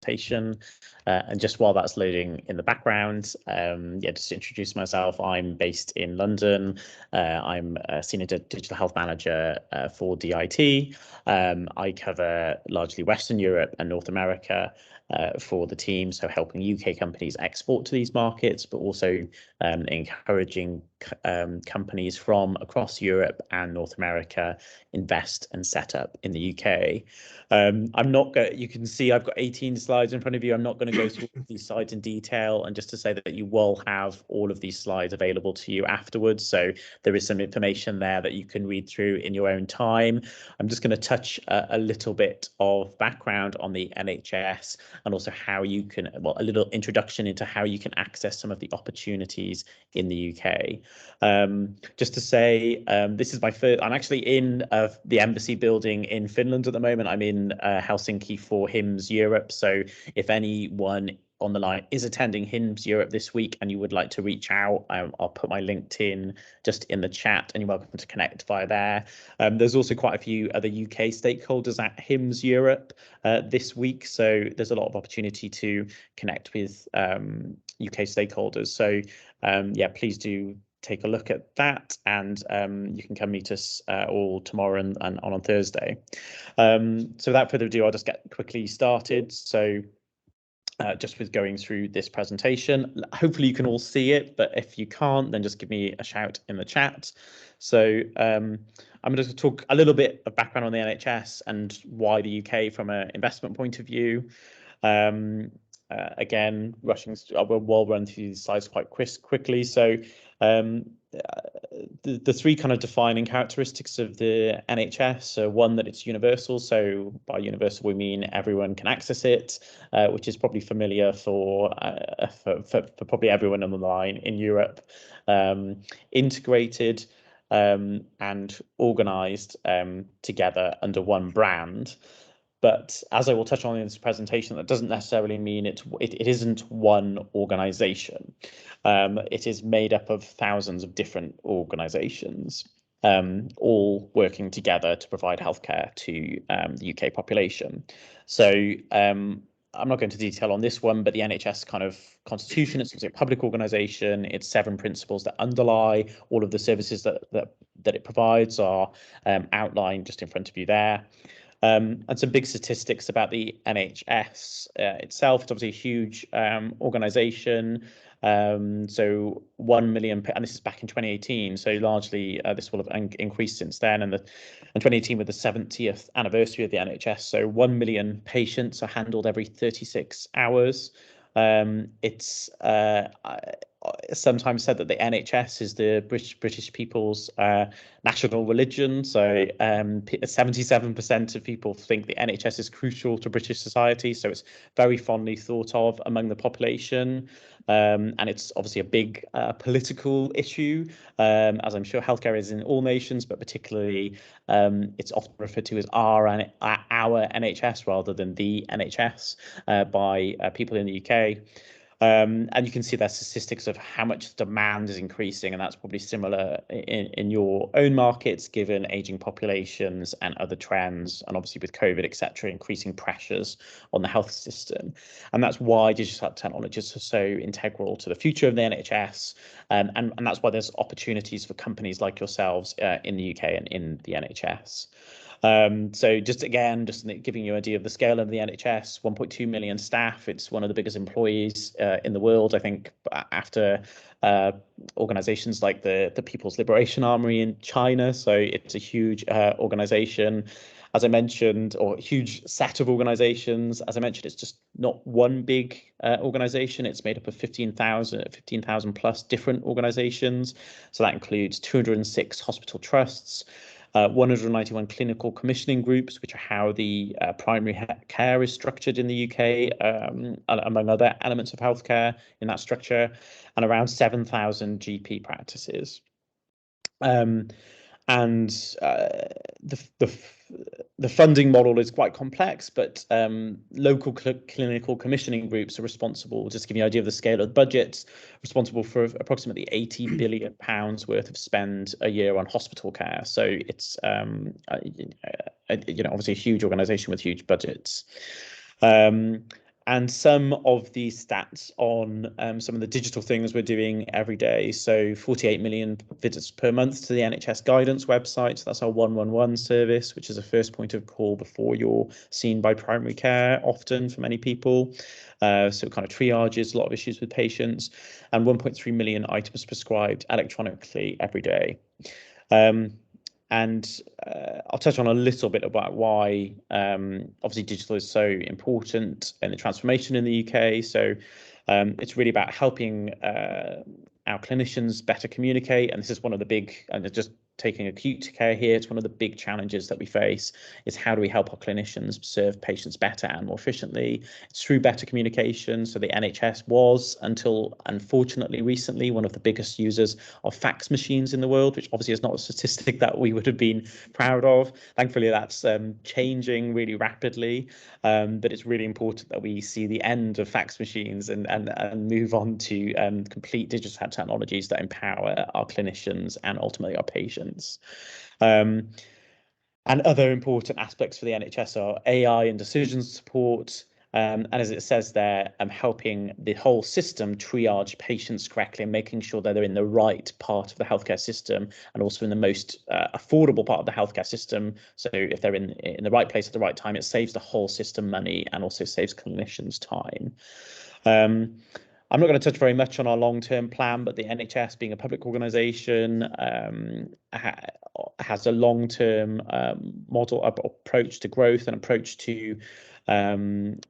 presentation. And just while that's loading in the background, just to introduce myself, I'm based in London. I'm a senior digital health manager for DIT. I cover largely Western Europe and North America for the team, so helping UK companies export to these markets, but also encouraging companies from across Europe and North America invest and set up in the UK. I'm not going. You can see I've got 18 slides in front of you. I'm not going to go through these slides in detail, and just to say that you will have all of these slides available to you afterwards. So there is some information there that you can read through in your own time. I'm just going to touch a little bit of background on the NHS and also how you can, well, a little introduction into how you can access some of the opportunities in the UK. Just to say, this is my first. I'm actually in the embassy building in Finland at the moment. I'm in Helsinki for HIMSS Europe. So if anyone on the line is attending HIMSS Europe this week and you would like to reach out, I'll put my LinkedIn just in the chat and you're welcome to connect via there. There's also quite a few other UK stakeholders at HIMSS Europe this week. So there's a lot of opportunity to connect with UK stakeholders. So please do take a look at that, and you can come meet us all tomorrow and on Thursday. So without further ado, I'll just get quickly started. So just with going through this presentation, hopefully you can all see it, but if you can't, then just give me a shout in the chat. So I'm going to talk a little bit of background on the NHS and why the UK from an investment point of view. Again, we'll run through these slides quite quickly. So the three kind of defining characteristics of the NHS. So one, that it's universal. So by universal, we mean everyone can access it, which is probably familiar for probably everyone on the line in Europe. Integrated and organised together under one brand. But as I will touch on in this presentation, that doesn't necessarily mean it isn't one organisation. It is made up of thousands of different organisations, all working together to provide healthcare to the UK population. So I'm not going to detail on this one, but the NHS kind of constitution, it's a public organisation. Its 7 principles that underlie all of the services that it provides are outlined just in front of you there. And some big statistics about the NHS itself. It's obviously a huge organisation. So 1 million, and this is back in 2018. So largely this will have increased since then. And in 2018, with the 70th anniversary of the NHS, so 1 million patients are handled every 36 hours. It's sometimes said that the NHS is the British people's national religion. So 77% of people think the NHS is crucial to British society. So it's very fondly thought of among the population. And it's obviously a big political issue, as I'm sure healthcare is in all nations, but particularly it's often referred to as our NHS rather than the NHS by people in the UK. And you can see that statistics of how much demand is increasing, and that's probably similar in your own markets, given aging populations and other trends, and obviously with COVID, etc., increasing pressures on the health system. And that's why digital technologies are so integral to the future of the NHS, and that's why there's opportunities for companies like yourselves in the UK and in the NHS. So just giving you an idea of the scale of the NHS, 1.2 million staff. It's one of the biggest employees in the world, I think, after organizations like the People's Liberation Army in China. So it's a huge organization, as I mentioned, or a huge set of organizations. As I mentioned, it's just not one big organization. It's made up of 15,000 plus different organizations. So that includes 206 hospital trusts, 191 clinical commissioning groups, which are how the primary care is structured in the UK, among other elements of healthcare in that structure, and around 7,000 GP practices. And the funding model is quite complex, but local clinical commissioning groups are responsible, just to give you an idea of the scale of the budgets, responsible for approximately £80 billion worth of spend a year on hospital care. So it's obviously a huge organisation with huge budgets. and some of these stats on some of the digital things we're doing every day. So 48 million visits per month to the NHS guidance website. So that's our 111 service, which is a first point of call before you're seen by primary care, often for many people. So it kind of triages a lot of issues with patients, and 1.3 million items prescribed electronically every day. And I'll touch on a little bit about why obviously digital is so important in the transformation in the UK. So it's really about helping our clinicians better communicate. And this is one of the big, and just taking acute care here, it's one of the big challenges that we face, is how do we help our clinicians serve patients better and more efficiently? It's through better communication. So the NHS was, until unfortunately recently, one of the biggest users of fax machines in the world, which obviously is not a statistic that we would have been proud of. Thankfully, that's changing really rapidly, but it's really important that we see the end of fax machines and move on to complete digital technologies that empower our clinicians and ultimately our patients. And other important aspects for the NHS are AI and decision support. And as it says there, helping the whole system triage patients correctly and making sure that they're in the right part of the healthcare system and also in the most affordable part of the healthcare system. So if they're in the right place at the right time, it saves the whole system money and also saves clinicians time. I'm not going to touch very much on our long-term plan, but the NHS, being a public organisation, has a long-term model approach to growth and approach to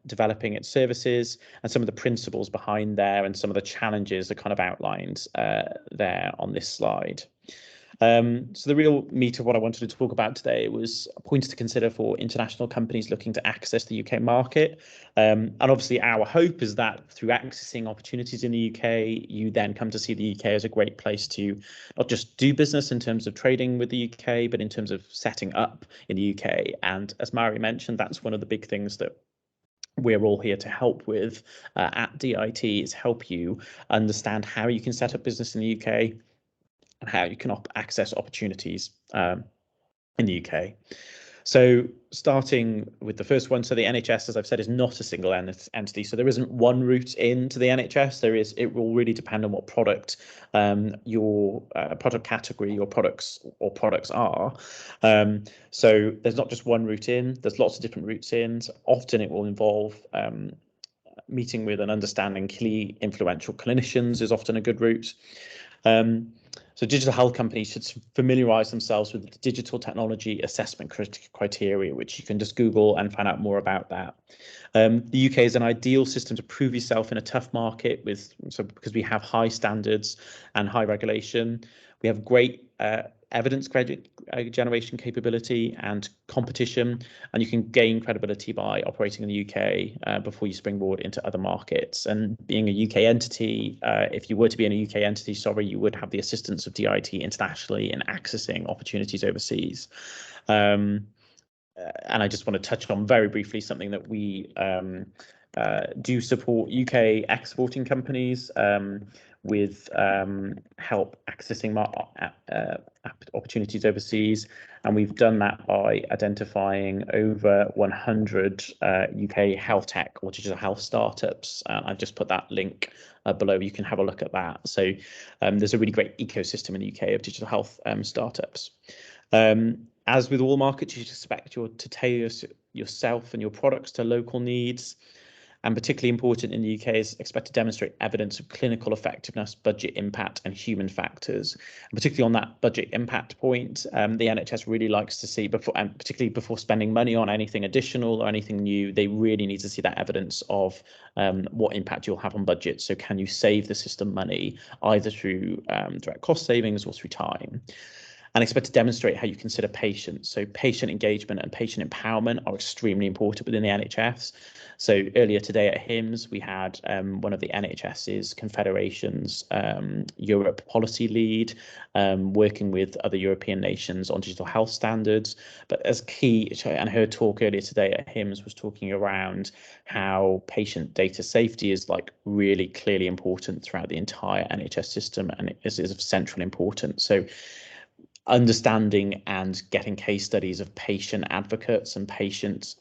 developing its services, and some of the principles behind there and some of the challenges are kind of outlined there on this slide. So the real meat of what I wanted to talk about today was points to consider for international companies looking to access the UK market. And obviously our hope is that through accessing opportunities in the UK, you then come to see the UK as a great place to not just do business in terms of trading with the UK, but in terms of setting up in the UK. And as Mari mentioned, that's one of the big things that we're all here to help with at DIT, is help you understand how you can set up business in the UK and how you can access opportunities in the UK. So starting with the first one, so the NHS, as I've said, is not a single entity. So there isn't one route into the NHS. It will really depend on what product your product category, your products are. So there's not just one route in. There's lots of different routes in. So often it will involve meeting with and understanding key influential clinicians is often a good route. So digital health companies should familiarise themselves with the digital technology assessment criteria, which you can just Google and find out more about that. The UK is an ideal system to prove yourself in a tough market because we have high standards and high regulation. We have great evidence generation capability and competition, and you can gain credibility by operating in the UK before you springboard into other markets. And being a UK entity, if you were to be in a UK entity, you would have the assistance of DIT internationally in accessing opportunities overseas. And I just want to touch on very briefly something that we do support UK exporting companies with help accessing opportunities overseas, and we've done that by identifying over 100 UK health tech or digital health startups. I've just put that link below. You can have a look at that. So there's a really great ecosystem in the UK of digital health startups. As with all markets, you should expect to tailor yourself and your products to local needs. And particularly important in the UK is expect to demonstrate evidence of clinical effectiveness, budget impact, and human factors. And particularly on that budget impact point, the NHS really likes to see, particularly before spending money on anything additional or anything new, they really need to see that evidence of what impact you'll have on budget. So can you save the system money either through direct cost savings or through time? And expect to demonstrate how you consider patients. So patient engagement and patient empowerment are extremely important within the NHS. So earlier today at HIMSS, we had one of the NHS's confederations, Europe policy lead, working with other European nations on digital health standards. But as key, and her talk earlier today at HIMSS was talking around how patient data safety is like really clearly important throughout the entire NHS system, and it is of central importance. So understanding and getting case studies of patient advocates and patient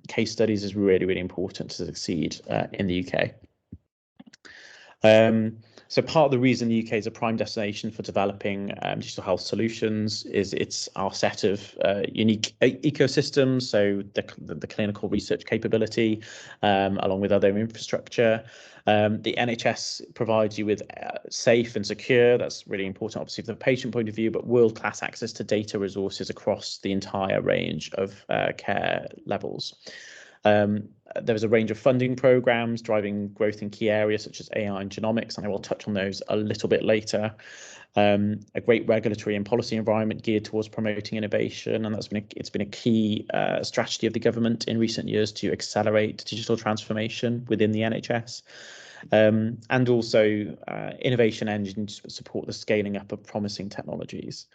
case studies is really, really important to succeed in the UK. So part of the reason the UK is a prime destination for developing digital health solutions is it's our set of unique ecosystems. So the clinical research capability, along with other infrastructure. The NHS provides you with safe and secure, that's really important obviously from the patient point of view, but world-class access to data resources across the entire range of care levels. There is a range of funding programs driving growth in key areas such as AI and genomics, and I will touch on those a little bit later. A great regulatory and policy environment geared towards promoting innovation, and it's been a key strategy of the government in recent years to accelerate digital transformation within the NHS. And also innovation engines support the scaling up of promising technologies.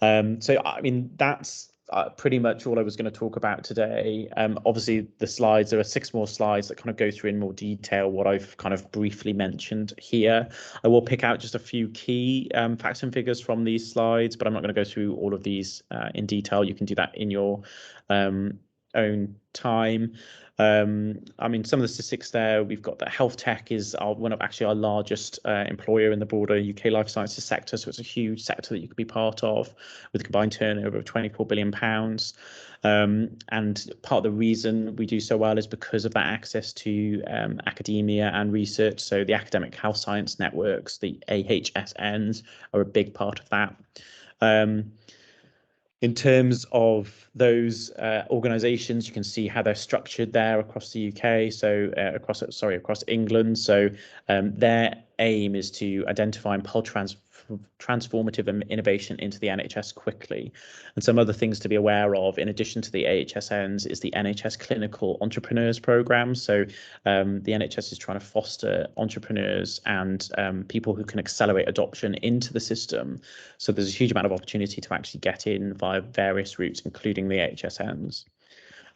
So, I mean, that's pretty much all I was going to talk about today. Obviously, the slides, there are 6 more slides that kind of go through in more detail what I've kind of briefly mentioned here. I will pick out just a few key facts and figures from these slides, but I'm not going to go through all of these in detail. You can do that in your own time. I mean, some of the statistics there, we've got that healthtech is one of actually our largest employer in the broader UK life sciences sector. So it's a huge sector that you could be part of with a combined turnover of £24 billion. And part of the reason we do so well is because of that access to academia and research. So the academic health science networks, the AHSNs, are a big part of that. In terms of those organisations, you can see how they're structured there across the UK. So across England. So their aim is to identify and pull transformative innovation into the NHS quickly. And some other things to be aware of, in addition to the AHSNs, is the NHS Clinical Entrepreneurs Programme. So the NHS is trying to foster entrepreneurs and people who can accelerate adoption into the system. So there's a huge amount of opportunity to actually get in via various routes, including the AHSNs.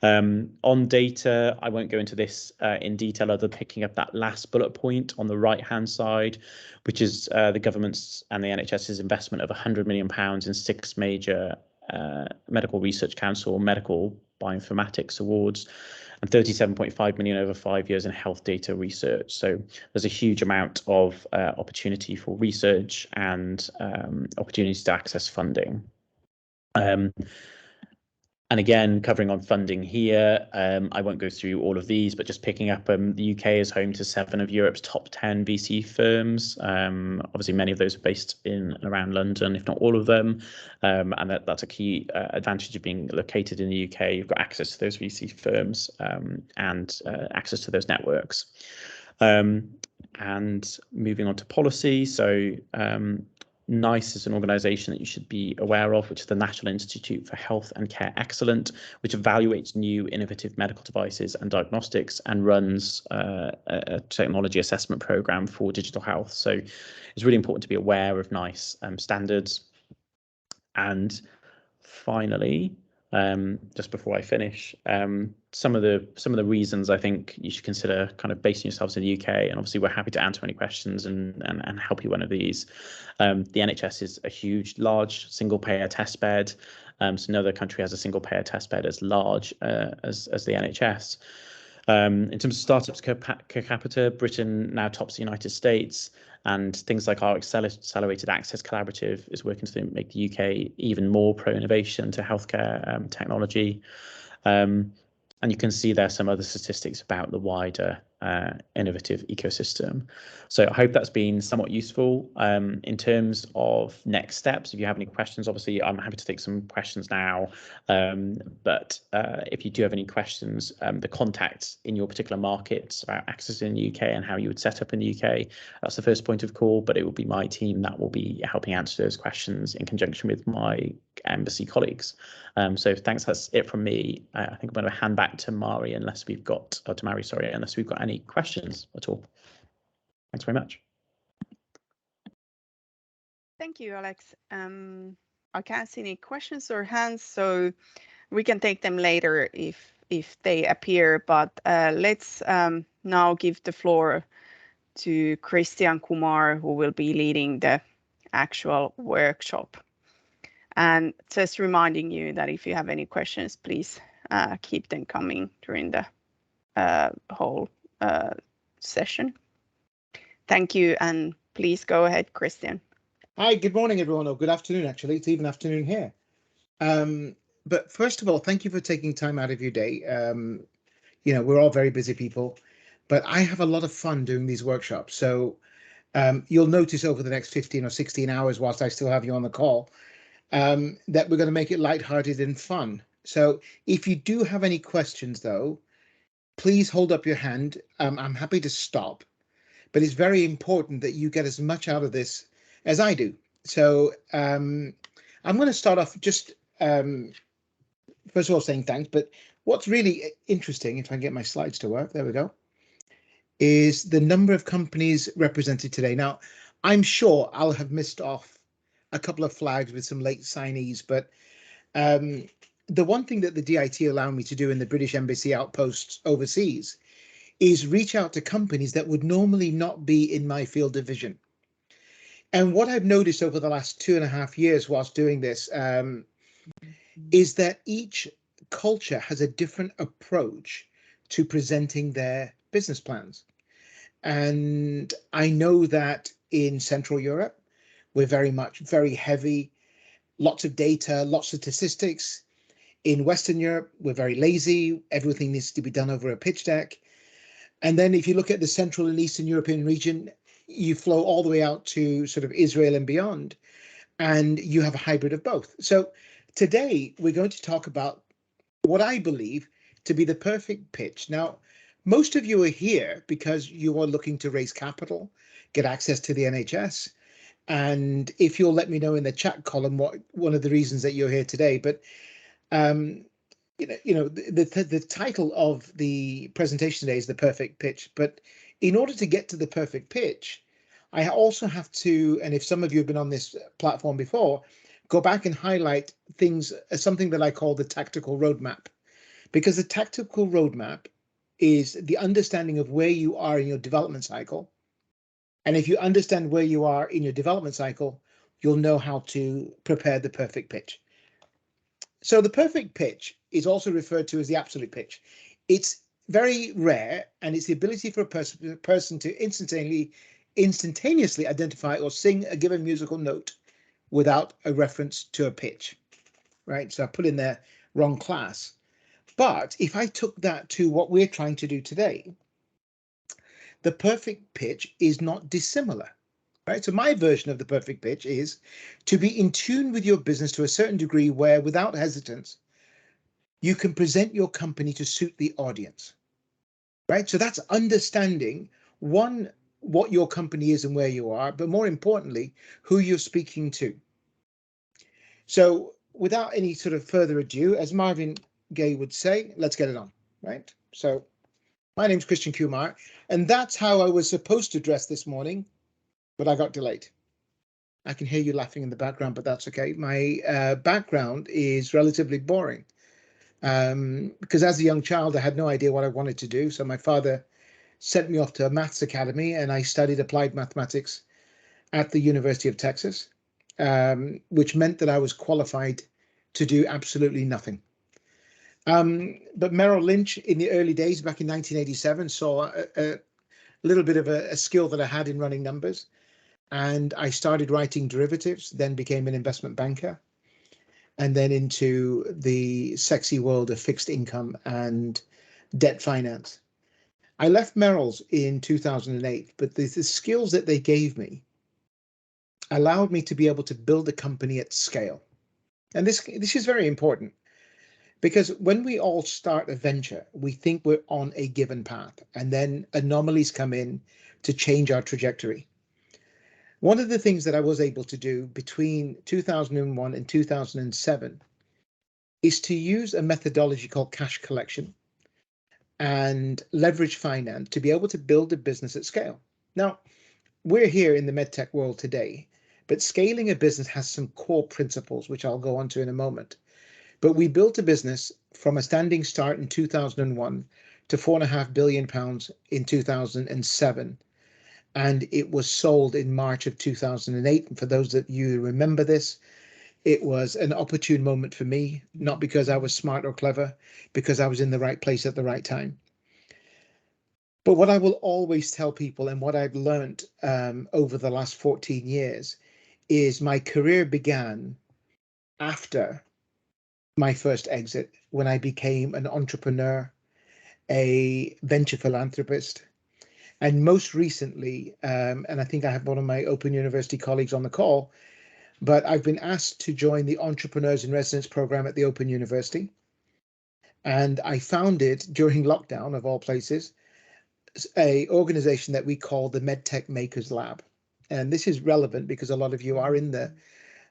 On data, I won't go into this in detail other than picking up that last bullet point on the right-hand side, which is the government's and the NHS's investment of £100 million in 6 major Medical Research Council medical bioinformatics awards and 37.5 million over 5 years in health data research. So there's a huge amount of opportunity for research and opportunities to access funding. And again, covering on funding here, I won't go through all of these, but just picking up, the UK is home to 7 of Europe's top 10 VC firms. Obviously, many of those are based in and around London, if not all of them. And that's a key advantage of being located in the UK. You've got access to those VC firms and access to those networks. And moving on to policy. So NICE is an organisation that you should be aware of, which is the National Institute for Health and Care Excellence, which evaluates new innovative medical devices and diagnostics and runs a technology assessment programme for digital health. So it's really important to be aware of NICE standards. And finally, just before I finish, some of the reasons I think you should consider kind of basing yourselves in the UK, and obviously we're happy to answer any questions and help you one of these. The NHS is a large single payer test bed. So no other country has a single payer test bed as large as the NHS. In terms of startups per capita, Britain now tops the United States, and things like our Accelerated Access Collaborative is working to make the UK even more pro-innovation to healthcare technology. And you can see there some other statistics about the wider innovative ecosystem. So I hope that's been somewhat useful. In terms of next steps, if you have any questions, obviously I'm happy to take some questions now. But if you do have any questions, the contacts in your particular markets about access in the UK and how you would set up in the UK, that's the first point of call, but it will be my team that will be helping answer those questions in conjunction with my embassy colleagues. So thanks, that's it from me. I think I'm going to hand back to Mari unless we've got any questions at all. Thanks very much. Thank you, Alex. I can't see any questions or hands, so we can take them later if they appear. But let's now give the floor to Christian Kumar, who will be leading the actual workshop. And just reminding you that if you have any questions, please keep them coming during the whole session. Thank you, and please go ahead, Christian. Hi, good morning, everyone, or good afternoon, actually. It's even afternoon here. But first of all, thank you for taking time out of your day. You know, we're all very busy people, but I have a lot of fun doing these workshops. So you'll notice over the next 15 or 16 hours, whilst I still have you on the call, that we're going to make it lighthearted and fun. So if you do have any questions, though, please hold up your hand. I'm happy to stop, but it's very important that you get as much out of this as I do. So I'm going to start off just first of all saying thanks, but what's really interesting, if I can get my slides to work, there we go, is the number of companies represented today. Now, I'm sure I'll have missed off a couple of flags with some late signees, but the one thing that the DIT allowed me to do in the British Embassy outposts overseas is reach out to companies that would normally not be in my field of vision. And what I've noticed over the last 2.5 years whilst doing this is that each culture has a different approach to presenting their business plans. And I know that in Central Europe, we're very heavy, lots of data, lots of statistics. In Western Europe, we're very lazy. Everything needs to be done over a pitch deck. And then if you look at the Central and Eastern European region, you flow all the way out to sort of Israel and beyond, and you have a hybrid of both. So today we're going to talk about what I believe to be the perfect pitch. Now, most of you are here because you are looking to raise capital, get access to the NHS. And if you'll let me know in the chat column what one of the reasons that you're here today, but the title of the presentation today is the perfect pitch. But in order to get to the perfect pitch, I also have to, and if some of you have been on this platform before, go back and highlight things as something that I call the tactical roadmap, because the tactical roadmap is the understanding of where you are in your development cycle. And if you understand where you are in your development cycle, you'll know how to prepare the perfect pitch. So the perfect pitch is also referred to as the absolute pitch. It's very rare, and it's the ability for a person to instantaneously identify or sing a given musical note without a reference to a pitch, right? So I put in there wrong class. But if I took that to what we're trying to do today, the perfect pitch is not dissimilar, right? So my version of the perfect pitch is to be in tune with your business to a certain degree where, without hesitance, you can present your company to suit the audience, right? So that's understanding, one, what your company is and where you are, but more importantly, who you're speaking to. So without any sort of further ado, as Marvin Gaye would say, let's get it on, right? So my name's Christian Kumar, and that's how I was supposed to dress this morning, but I got delayed. I can hear you laughing in the background, but that's okay. My background is relatively boring because as a young child, I had no idea what I wanted to do. So my father sent me off to a maths academy, and I studied applied mathematics at the University of Texas, which meant that I was qualified to do absolutely nothing. But Merrill Lynch in the early days, back in 1987, saw a little bit of a skill that I had in running numbers. And I started writing derivatives, then became an investment banker, and then into the sexy world of fixed income and debt finance. I left Merrill's in 2008, but the skills that they gave me allowed me to be able to build a company at scale. And this is very important, because when we all start a venture, we think we're on a given path, and then anomalies come in to change our trajectory. One of the things that I was able to do between 2001 and 2007 is to use a methodology called cash collection and leverage finance to be able to build a business at scale. Now, we're here in the medtech world today, but scaling a business has some core principles, which I'll go on to in a moment. But we built a business from a standing start in 2001 to £4.5 billion in 2007. And it was sold in March of 2008. And for those of you who remember this, It was an opportune moment for me, not because I was smart or clever, because I was in the right place at the right time. But what I will always tell people, and what I've learned over the last 14 years, is my career began after my first exit, when I became an entrepreneur, a venture philanthropist, and most recently, and I think I have one of my Open University colleagues on the call, but I've been asked to join the Entrepreneurs in Residence program at the Open University. And I founded, during lockdown of all places, a organization that we call the MedTech Makers Lab. And this is relevant because a lot of you are in the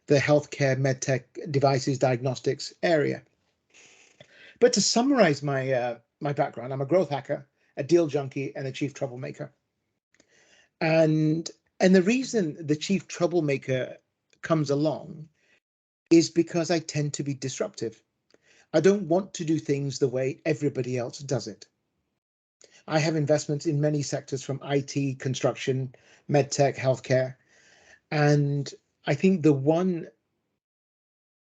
healthcare, medtech, devices, diagnostics area. But to summarize my my background, I'm a growth hacker, a deal junkie, and a chief troublemaker. And the reason the chief troublemaker comes along is because I tend to be disruptive. I don't want to do things the way everybody else does it. I have investments in many sectors, from IT, construction, medtech, healthcare. And I think the one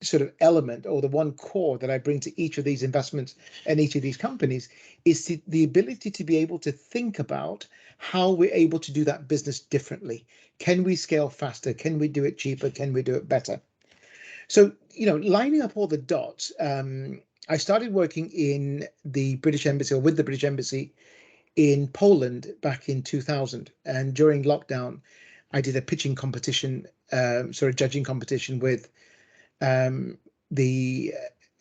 sort of element, or the one core, that I bring to each of these investments and each of these companies is the ability to be able to think about how we're able to do that business differently. Can we scale faster? Can we do it cheaper? Can we do it better? So, lining up all the dots, I started working in the British Embassy, or with the British Embassy in Poland back in 2000. And during lockdown, I did a pitching competition, judging competition with the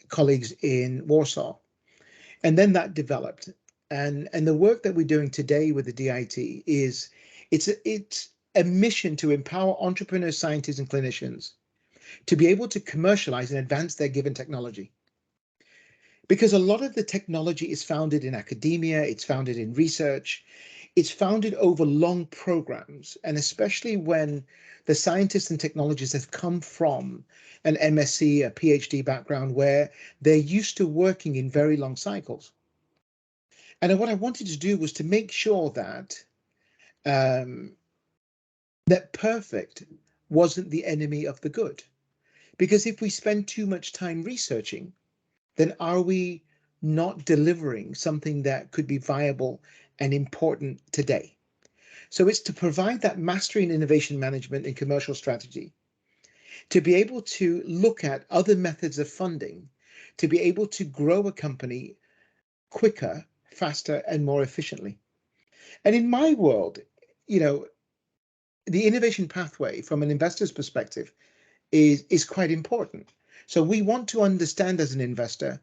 colleagues in Warsaw. And then that developed. And the work that we're doing today with the DIT is it's a mission to empower entrepreneurs, scientists, and clinicians to be able to commercialize and advance their given technology. Because a lot of the technology is founded in academia, it's founded in research, it's founded over long programs, and especially when the scientists and technologists have come from an MSc, a PhD background, where they're used to working in very long cycles. And what I wanted to do was to make sure that that perfect wasn't the enemy of the good. Because if we spend too much time researching, then are we not delivering something that could be viable and important today? So it's to provide that mastery in innovation management and commercial strategy, to be able to look at other methods of funding, to be able to grow a company quicker, faster, and more efficiently. And in my world, the innovation pathway from an investor's perspective is quite important. So we want to understand as an investor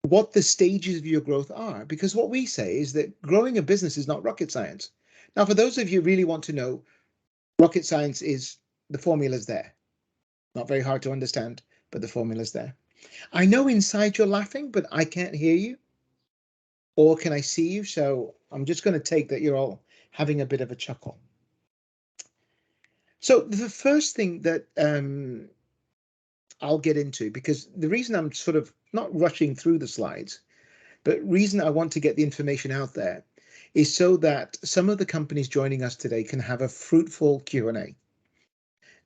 what the stages of your growth are, because what we say is that growing a business is not rocket science. Now, for those of you who really want to know, rocket science is, the formula's there. Not very hard to understand, but the formula's there. I know inside you're laughing, but I can't hear you. Or can I see you? So I'm just going to take that you're all having a bit of a chuckle. So the first thing that I'll get into, because the reason I'm sort of not rushing through the slides, but reason I want to get the information out there is so that some of the companies joining us today can have a fruitful Q&A,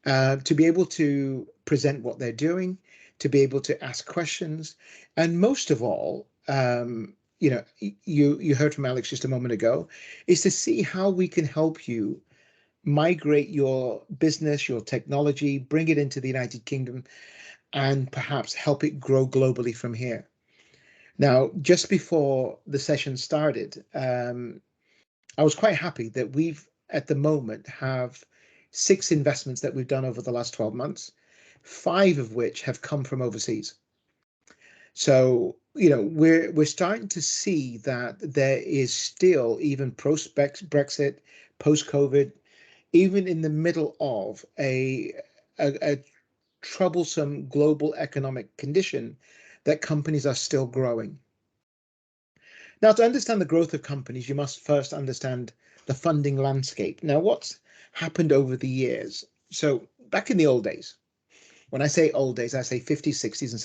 to be able to present what they're doing, to be able to ask questions, and most of all, you heard from Alex just a moment ago, is to see how we can help you migrate your business, your technology, bring it into the United Kingdom, and perhaps help it grow globally from here. Now, just before the session started, I was quite happy that we've, at the moment, have 6 investments that we've done over the last 12 months, 5 of which have come from overseas. So, we're starting to see that there is still, even post-Brexit, post-COVID, even in the middle of a troublesome global economic condition, that companies are still growing. Now, to understand the growth of companies, you must first understand the funding landscape. Now, what's happened over the years? So back in the old days, when I say old days, I say 50s, 60s, and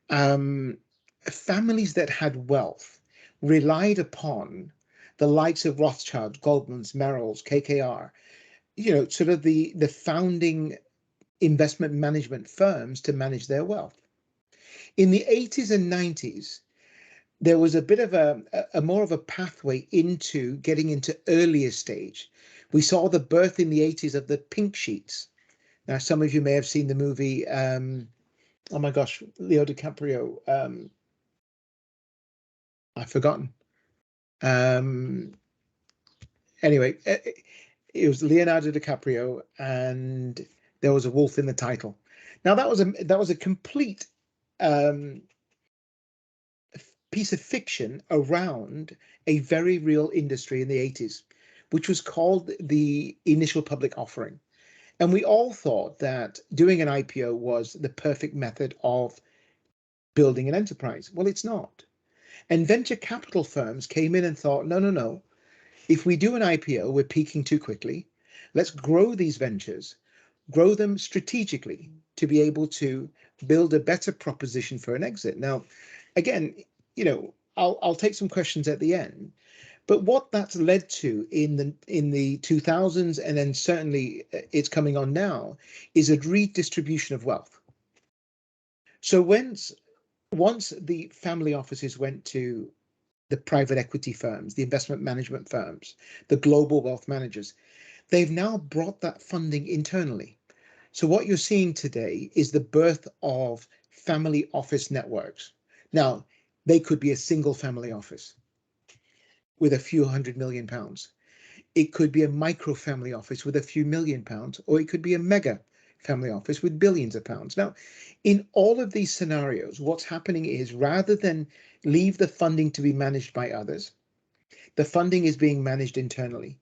70s. Families that had wealth relied upon the likes of Rothschild, Goldman's, Merrill's, KKR, sort of the founding investment management firms to manage their wealth. In the 80s and 90s, there was a bit of a more of a pathway into getting into earlier stage. We saw the birth in the 80s of the pink sheets. Now, some of you may have seen the movie, oh my gosh, Leo DiCaprio, I've forgotten. Anyway, it was Leonardo DiCaprio, and there was a wolf in the title. Now that was a complete piece of fiction around a very real industry in the 80s, which was called the initial public offering. And we all thought that doing an IPO was the perfect method of building an enterprise. Well, it's not. And venture capital firms came in and thought, no. If we do an IPO, we're peaking too quickly. Let's grow these ventures, grow them strategically to be able to build a better proposition for an exit. Now, again, I'll take some questions at the end, but what that's led to in the 2000s, and then certainly it's coming on now, is a redistribution of wealth. So once the family offices went to the private equity firms, the investment management firms, the global wealth managers, they've now brought that funding internally. So what you're seeing today is the birth of family office networks. Now, they could be a single family office with a few £100 million. It could be a micro family office with a few £1 million, or it could be a mega family office with billions of pounds. Now, in all of these scenarios, what's happening is rather than leave the funding to be managed by others, the funding is being managed internally.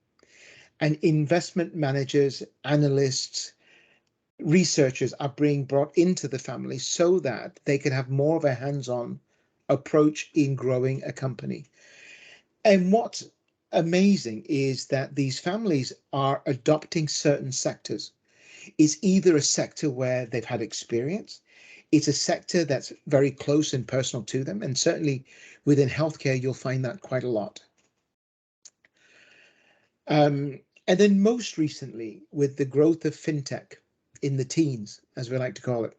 And investment managers, analysts, researchers are being brought into the family so that they can have more of a hands-on approach in growing a company. And what's amazing is that these families are adopting certain sectors. It's either a sector where they've had experience, it's a sector that's very close and personal to them, and certainly within healthcare, you'll find that quite a lot. And then most recently, with the growth of fintech in the teens, as we like to call it,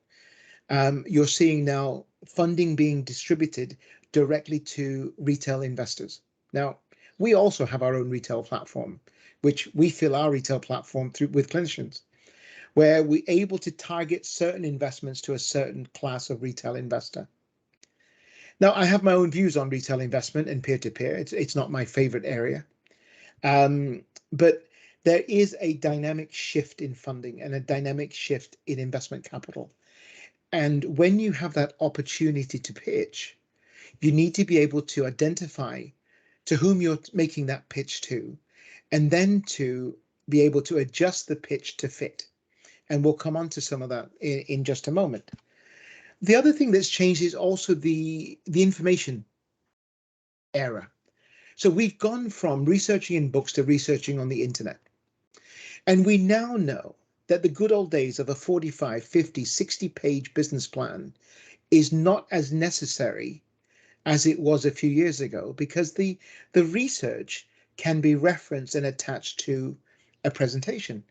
you're seeing now funding being distributed directly to retail investors. Now, we also have our own retail platform, which we fill our retail platform through with clinicians, where we're able to target certain investments to a certain class of retail investor. Now, I have my own views on retail investment and peer-to-peer. It's not my favorite area. But there is a dynamic shift in funding and a dynamic shift in investment capital. And when you have that opportunity to pitch, you need to be able to identify to whom you're making that pitch to, and then to be able to adjust the pitch to fit. And we'll come on to some of that in just a moment. The other thing that's changed is also the information era. So we've gone from researching in books to researching on the internet. And we now know that the good old days of a 45, 50, 60-page business plan is not as necessary as it was a few years ago, because the research can be referenced and attached to a presentation.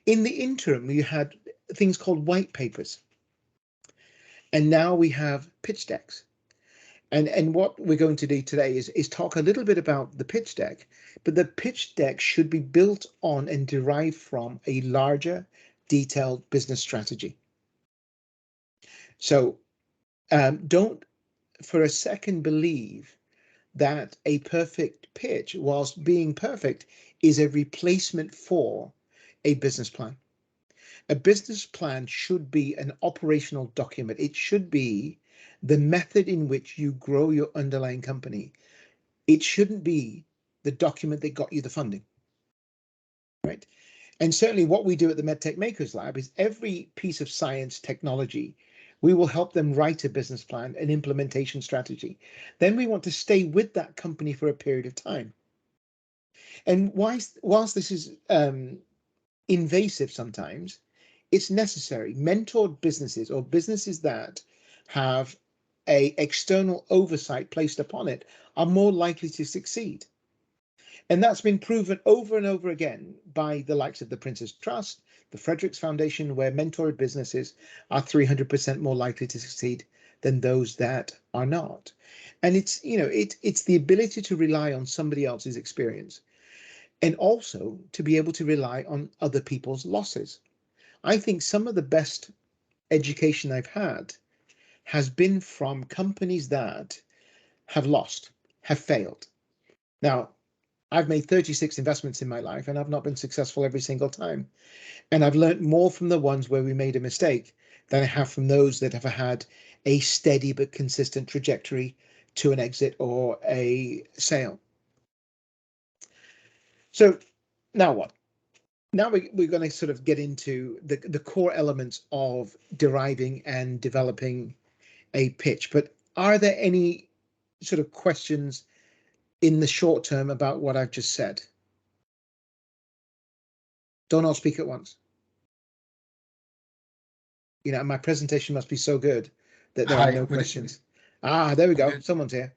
In the interim, you had things called white papers. And now we have pitch decks. And what we're going to do today is talk a little bit about the pitch deck, but the pitch deck should be built on and derived from a larger, detailed business strategy. So don't for a second believe that a perfect pitch, whilst being perfect, is a replacement for a business plan. A business plan should be an operational document. It should be the method in which you grow your underlying company. It shouldn't be the document that got you the funding, right? And certainly what we do at the MedTech Makers Lab is every piece of science, technology, we will help them write a business plan, an implementation strategy. Then we want to stay with that company for a period of time. And whilst this is invasive sometimes, it's necessary. Mentored businesses, or businesses that have an external oversight placed upon it, are more likely to succeed. And that's been proven over and over again by the likes of the Prince's Trust, the Fredericks Foundation, where mentored businesses are 300% more likely to succeed than those that are not. And it's, you know, it's the ability to rely on somebody else's experience and also to be able to rely on other people's losses. I think some of the best education I've had has been from companies that have lost, have failed. Now, I've made 36 investments in my life and I've not been successful every single time. And I've learned more from the ones where we made a mistake than I have from those that have had a steady but consistent trajectory to an exit or a sale. So now what? Now we're going to sort of get into the core elements of deriving and developing a pitch. But are there any sort of questions in the short term about what I've just said? Don't all speak at once. You know, my presentation must be so good that there are no questions. There we go. Someone's here.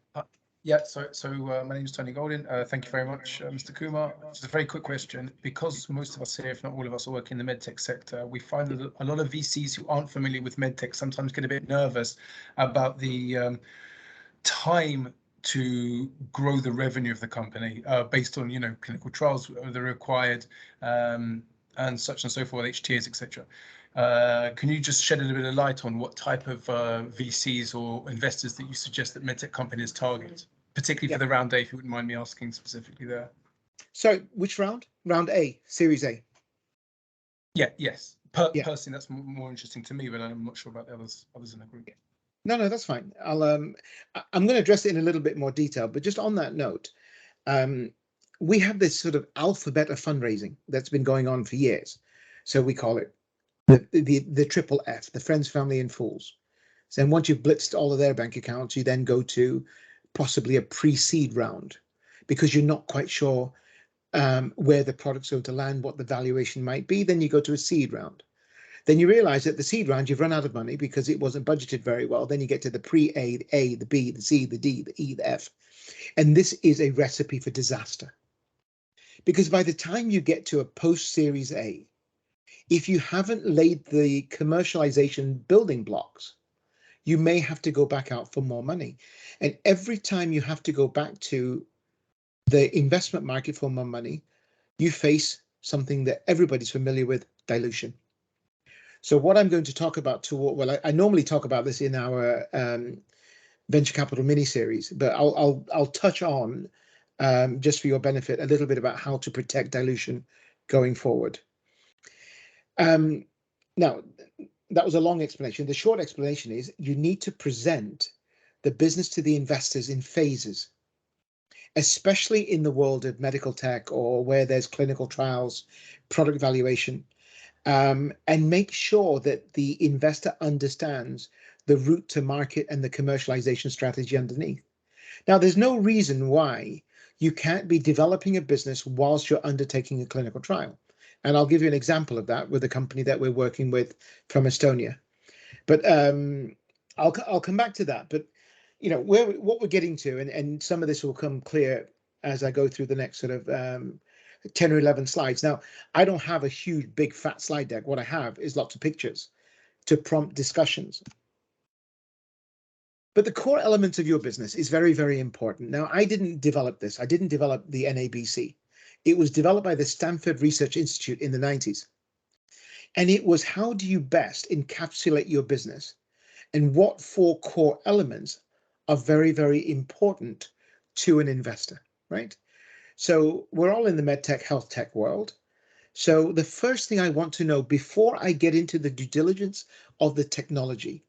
Yeah, so my name is Tony Golding. Thank you very much, Mr. Kumar. Just a very quick question. Because most of us here, if not all of us, are working in the medtech sector, we find that a lot of VCs who aren't familiar with medtech sometimes get a bit nervous about the time to grow the revenue of the company based on, you know, clinical trials that are required and such and so forth, HTAs, etc. Can you just shed a little bit of light on what type of VCs or investors that you suggest that medtech companies target, particularly for the round A, if you wouldn't mind me asking specifically there? So which round? Round A, Series A. Yeah, yes. Personally, that's more interesting to me, but I'm not sure about the others in the group. No, that's fine. I'm going to address it in a little bit more detail, but just on that note, we have this sort of alphabet of fundraising that's been going on for years. So we call it the triple F, the friends, family, and fools. So then once you've blitzed all of their bank accounts, you then go to possibly a pre-seed round because you're not quite sure where the product's going to land, what the valuation might be. Then you go to a seed round. Then you realize that the seed round, you've run out of money because it wasn't budgeted very well. Then you get to the pre-A, the A, the B, the C, the D, the E, the F. And this is a recipe for disaster. Because by the time you get to a post-Series A, if you haven't laid the commercialization building blocks, you may have to go back out for more money. And every time you have to go back to the investment market for more money, you face something that everybody's familiar with, dilution. So what I'm going to talk about I normally talk about this in our venture capital mini series, but I'll touch on just for your benefit a little bit about how to protect dilution going forward. Now, that was a long explanation. The short explanation is you need to present the business to the investors in phases, especially in the world of medical tech or where there's clinical trials, product evaluation, and make sure that the investor understands the route to market and the commercialization strategy underneath. Now, there's no reason why you can't be developing a business whilst you're undertaking a clinical trial. And I'll give you an example of that with a company that we're working with from Estonia. But I'll come back to that. But you know, what we're getting to, and some of this will come clear as I go through the next sort of 10 or 11 slides. Now, I don't have a huge, big, fat slide deck. What I have is lots of pictures to prompt discussions. But the core elements of your business is very, very important. Now, I didn't develop this. I didn't develop the NABC. It was developed by the Stanford Research Institute in the 90s. And it was, how do you best encapsulate your business and what 4 core elements are very, very important to an investor, right? So we're all in the medtech, health tech world. So the first thing I want to know before I get into the due diligence of the technology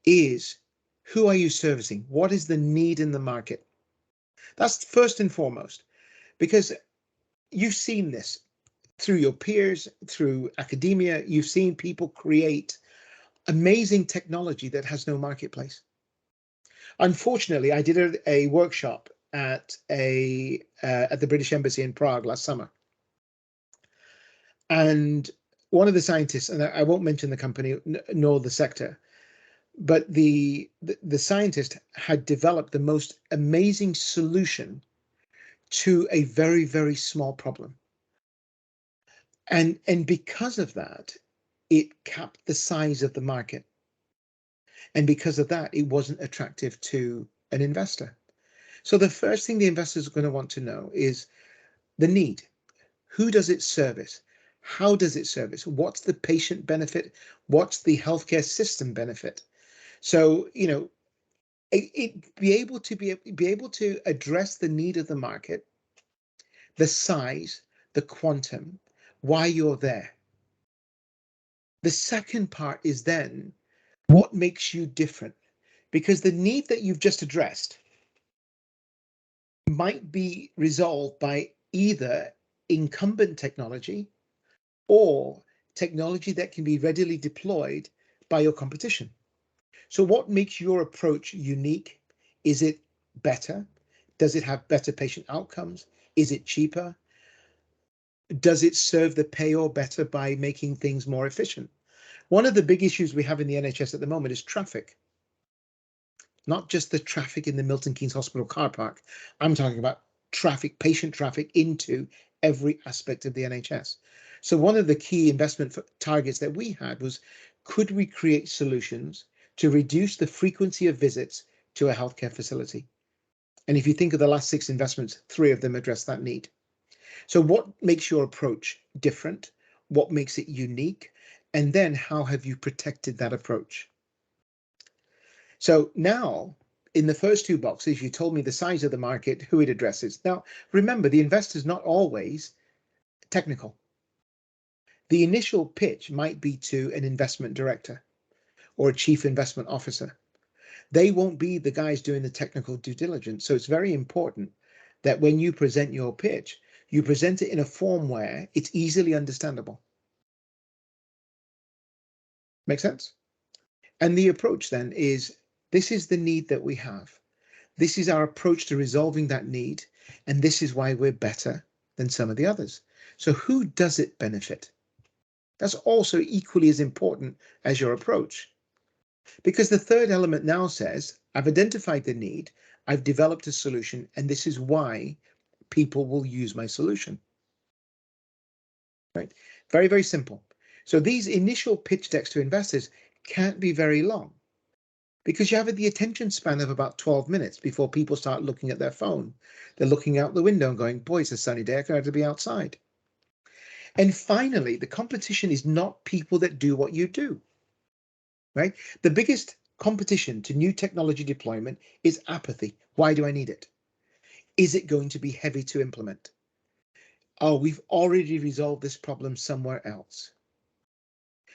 is, who are you servicing? What is the need in the market? That's first and foremost, because you've seen this through your peers, through academia. You've seen people create amazing technology that has no marketplace. Unfortunately, I did a workshop at the British Embassy in Prague last summer. And one of the scientists, and I won't mention the company nor the sector, but the scientist had developed the most amazing solution to a very, very small problem. And because of that, it capped the size of the market. And because of that, it wasn't attractive to an investor. So the first thing the investors are going to want to know is the need. Who does it service? How does it service? What's the patient benefit? What's the healthcare system benefit? So, you know, be able to address the need of the market, the size, the quantum, why you're there. The second part is then what makes you different, because the need that you've just addressed might be resolved by either incumbent technology or technology that can be readily deployed by your competition. So what makes your approach unique? Is it better? Does it have better patient outcomes? Is it cheaper? Does it serve the payer better by making things more efficient? One of the big issues we have in the NHS at the moment is traffic. Not just the traffic in the Milton Keynes Hospital car park. I'm talking about traffic, patient traffic into every aspect of the NHS. So one of the key investment targets that we had was, could we create solutions to reduce the frequency of visits to a healthcare facility? And if you think of the last 6 investments, 3 of them address that need. So what makes your approach different? What makes it unique? And then how have you protected that approach? So now, in the first 2 boxes, you told me the size of the market, who it addresses. Now, remember, the investor's not always technical. The initial pitch might be to an investment director or a chief investment officer. They won't be the guys doing the technical due diligence. So it's very important that when you present your pitch, you present it in a form where it's easily understandable. Make sense? And the approach then is, this is the need that we have. This is our approach to resolving that need. And this is why we're better than some of the others. So who does it benefit? That's also equally as important as your approach. Because the third element now says, I've identified the need, I've developed a solution, and this is why people will use my solution. Right? Very, very simple. So these initial pitch decks to investors can't be very long, because you have the attention span of about 12 minutes before people start looking at their phone. They're looking out the window and going, boy, it's a sunny day, I can have to be outside. And finally, the competition is not people that do what you do, right? The biggest competition to new technology deployment is apathy. Why do I need it? Is it going to be heavy to implement? Oh, we've already resolved this problem somewhere else.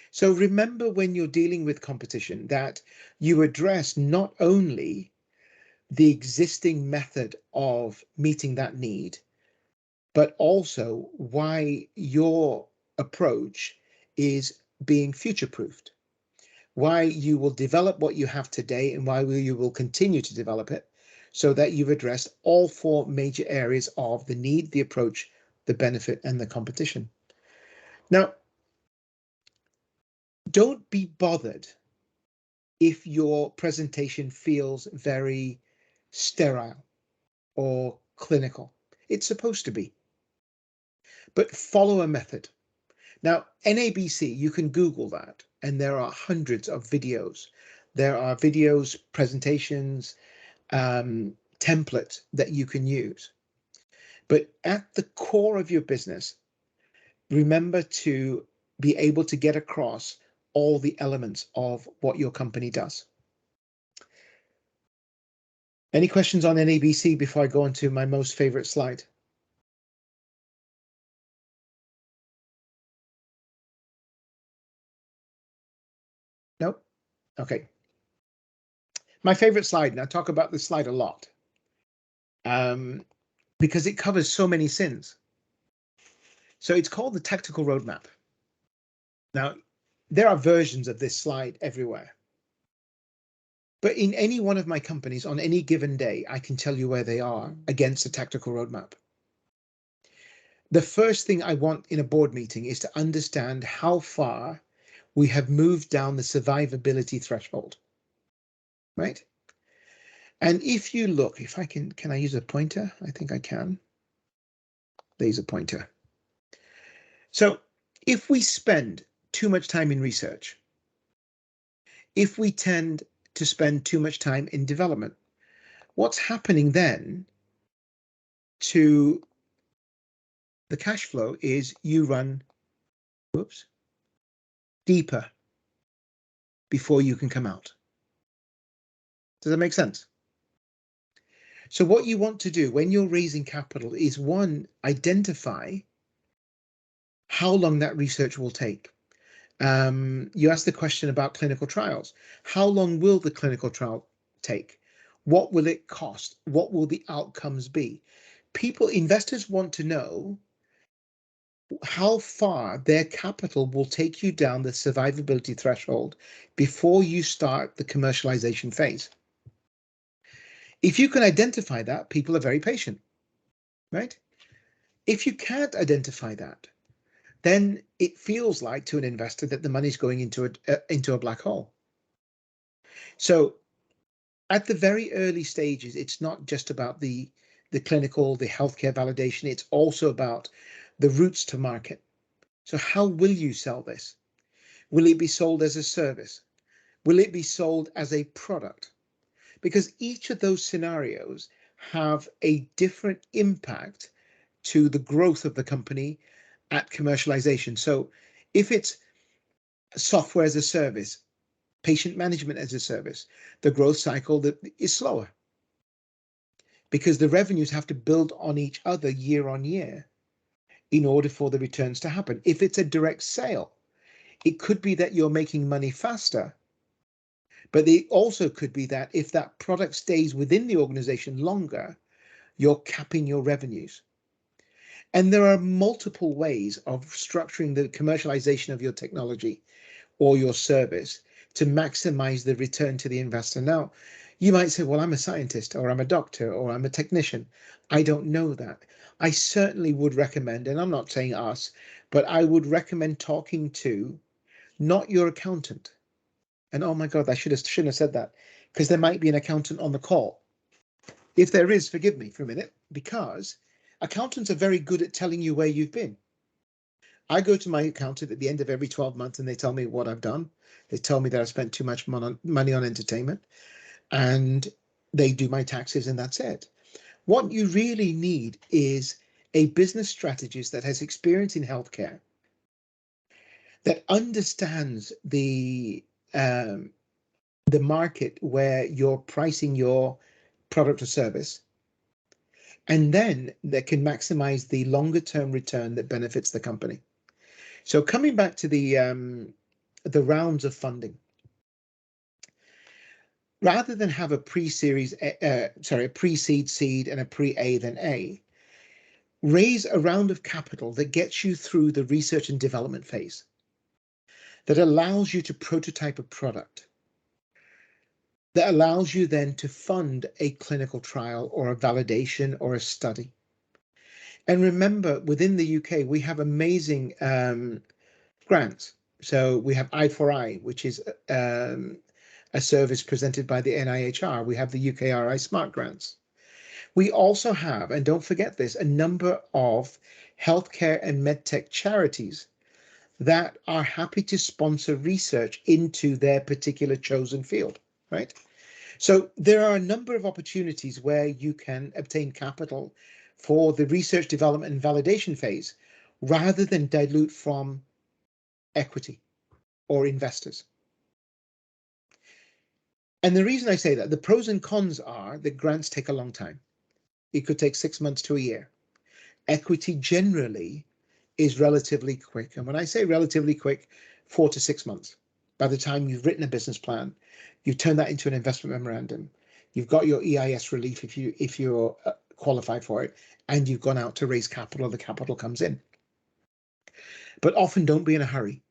So remember, when you're dealing with competition, that you address not only the existing method of meeting that need, but also why your approach is being future-proofed, why you will develop what you have today and why you will continue to develop it, so that you've addressed all 4 major areas of the need, the approach, the benefit, and the competition. Now, don't be bothered if your presentation feels very sterile or clinical. It's supposed to be. But follow a method. Now, NABC, you can Google that, and there are hundreds of videos. There are videos, presentations, templates that you can use. But at the core of your business, remember to be able to get across all the elements of what your company does. Any questions on NABC before I go on to my most favorite slide? Nope. Okay. My favorite slide, and I talk about this slide a lot, because it covers so many sins. So it's called the tactical roadmap. Now, there are versions of this slide everywhere. But in any one of my companies on any given day, I can tell you where they are against a tactical roadmap. The first thing I want in a board meeting is to understand how far we have moved down the survivability threshold, right? And if you look, if I can I use a pointer? I think I can. There's a pointer. So If we spend too much time in research, if we tend to spend too much time in development, what's happening then to the cash flow is you run, whoops, deeper before you can come out. Does that make sense? So what you want to do when you're raising capital is, one, identify how long that research will take. You asked the question about clinical trials. How long will the clinical trial take? What will it cost? What will the outcomes be? Investors want to know how far their capital will take you down the survivability threshold before you start the commercialization phase. If you can identify that, people are very patient, right? If you can't identify that, then it feels like to an investor that the money's going into a black hole. So at the very early stages, it's not just about the clinical, the healthcare validation, it's also about the routes to market. So how will you sell this? Will it be sold as a service? Will it be sold as a product? Because each of those scenarios have a different impact to the growth of the company at commercialization. So if it's software as a service, patient management as a service, the growth cycle is slower because the revenues have to build on each other year on year in order for the returns to happen. If it's a direct sale, it could be that you're making money faster, but it also could be that if that product stays within the organization longer, you're capping your revenues. And there are multiple ways of structuring the commercialization of your technology or your service to maximize the return to the investor. Now, you might say, well, I'm a scientist, or I'm a doctor, or I'm a technician. I don't know that. I certainly would recommend, and I'm not saying us, but I would recommend talking to not your accountant. And oh my God, I shouldn't have said that, because there might be an accountant on the call. If there is, forgive me for a minute, because accountants are very good at telling you where you've been. I go to my accountant at the end of every 12 months and they tell me what I've done. They tell me that I spent too much money on entertainment, and they do my taxes, and that's it. What you really need is a business strategist that has experience in healthcare, that understands the market where you're pricing your product or service, and then that can maximize the longer term return that benefits the company. So coming back to the rounds of funding, rather than have a pre-series, a pre-seed, seed, and a pre-A then A, raise a round of capital that gets you through the research and development phase, that allows you to prototype a product, that allows you then to fund a clinical trial or a validation or a study. And remember, within the UK, we have amazing grants. So we have I4I, which is a service presented by the NIHR. We have the UKRI Smart Grants. We also have, and don't forget this, a number of healthcare and medtech charities that are happy to sponsor research into their particular chosen field, right? So there are a number of opportunities where you can obtain capital for the research, development, and validation phase, rather than dilute from equity or investors. And the reason I say that, the pros and cons are that grants take a long time. It could take 6 months to a year. Equity generally is relatively quick. And when I say relatively quick, 4 to 6 months. By the time you've written a business plan, you turn that into an investment memorandum, you've got your EIS relief if you're qualified for it, and you've gone out to raise capital, the capital comes in. But often don't be in a hurry,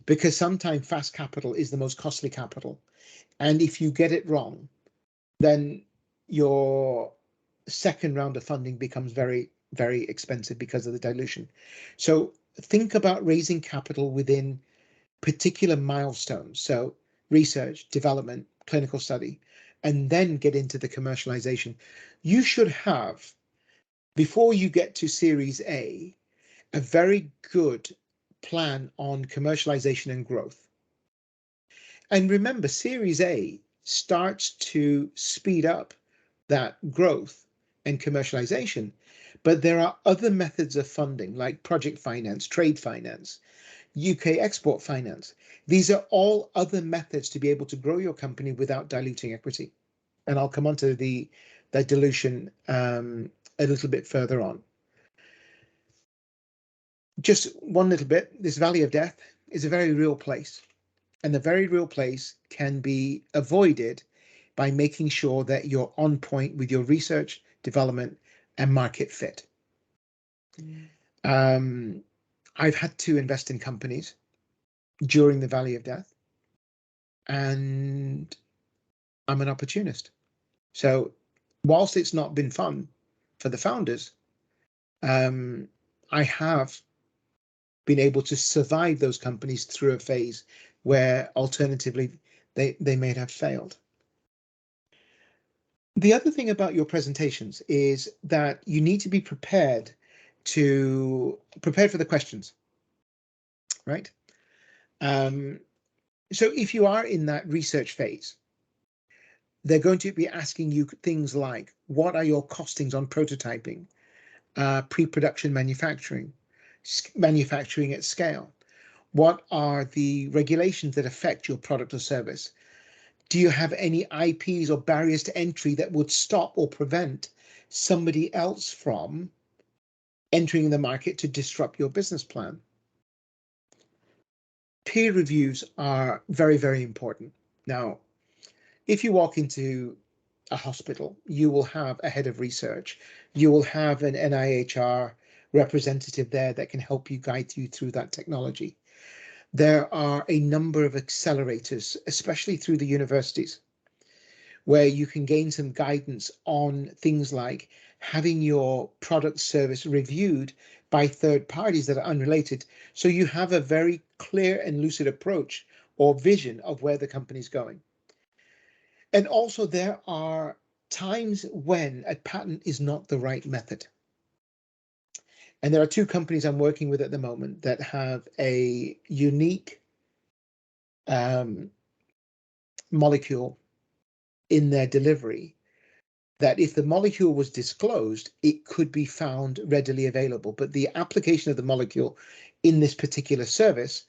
because sometimes fast capital is the most costly capital. And if you get it wrong, then your second round of funding becomes very, very expensive because of the dilution. So think about raising capital within particular milestones. So research, development, clinical study, and then get into the commercialization. You should have, before you get to Series A, a very good plan on commercialization and growth. And remember, Series A starts to speed up that growth and commercialization, but there are other methods of funding like project finance, trade finance, UK export finance. These are all other methods to be able to grow your company without diluting equity. And I'll come on to the dilution a little bit further on. Just one little bit, this valley of death is a very real place. And the very real place can be avoided by making sure that you're on point with your research, development, and market fit. I've had to invest in companies during the valley of death, and I'm an opportunist. So whilst it's not been fun for the founders, I have been able to survive those companies through a phase where alternatively they may have failed. The other thing about your presentations is that you need to be prepared for the questions, right? So if you are in that research phase, they're going to be asking you things like, what are your costings on prototyping, pre-production manufacturing, manufacturing at scale? What are the regulations that affect your product or service? Do you have any IPs or barriers to entry that would stop or prevent somebody else from entering the market to disrupt your business plan? Peer reviews are very, very important. Now, if you walk into a hospital, you will have a head of research. You will have an NIHR representative there that can help you guide you through that technology. There are a number of accelerators, especially through the universities, where you can gain some guidance on things like having your product service reviewed by third parties that are unrelated. So you have a very clear and lucid approach or vision of where the company's going. And also there are times when a patent is not the right method. And there are two companies I'm working with at the moment that have a unique molecule in their delivery that if the molecule was disclosed, it could be found readily available. But the application of the molecule in this particular service,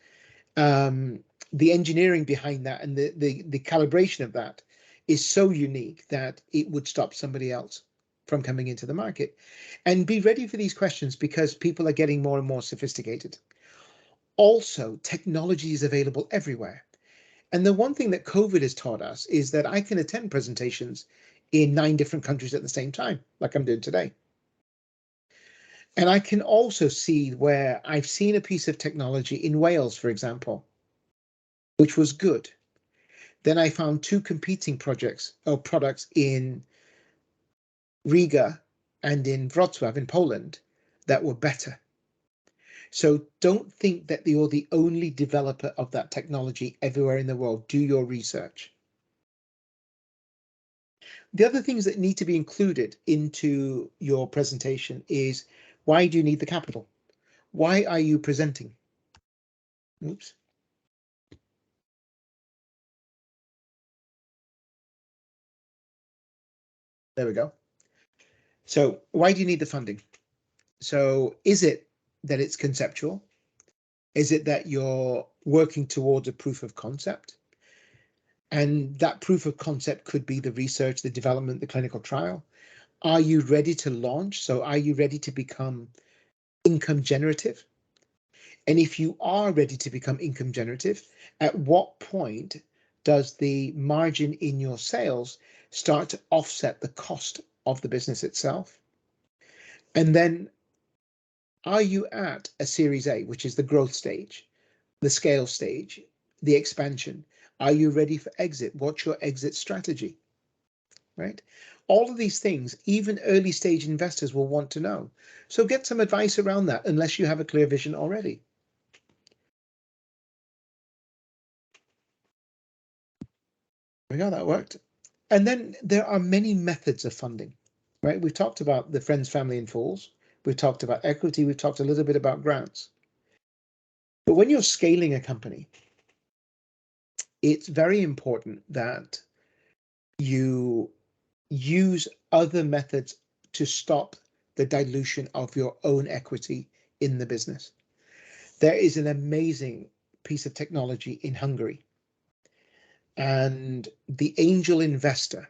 the engineering behind that and the calibration of that is so unique that it would stop somebody else from coming into the market. And be ready for these questions because people are getting more and more sophisticated. Also, technology is available everywhere. And the one thing that COVID has taught us is that I can attend presentations in 9 different countries at the same time, like I'm doing today. And I can also see where I've seen a piece of technology in Wales, for example, which was good. Then I found 2 competing projects or products in Riga and in Wrocław in Poland that were better. So don't think that you're the only developer of that technology everywhere in the world. Do your research. The other things that need to be included into your presentation is, why do you need the capital? Why are you presenting? Oops. There we go. So why do you need the funding? So is it that it's conceptual? Is it that you're working towards a proof of concept? And that proof of concept could be the research, the development, the clinical trial. Are you ready to launch? So are you ready to become income generative? And if you are ready to become income generative, at what point does the margin in your sales start to offset the cost of the business itself? And then are you at a Series A, which is the growth stage, the scale stage, the expansion? Are you ready for exit? What's your exit strategy? Right? All of these things, even early stage investors will want to know. So get some advice around that unless you have a clear vision already. There we go, that worked. And then there are many methods of funding, right? We've talked about the friends, family, and fools. We've talked about equity. We've talked a little bit about grants. But But when you're scaling a company, it's very important that you use other methods to stop the dilution of your own equity in the business. There is an amazing piece of technology in Hungary, and the angel investor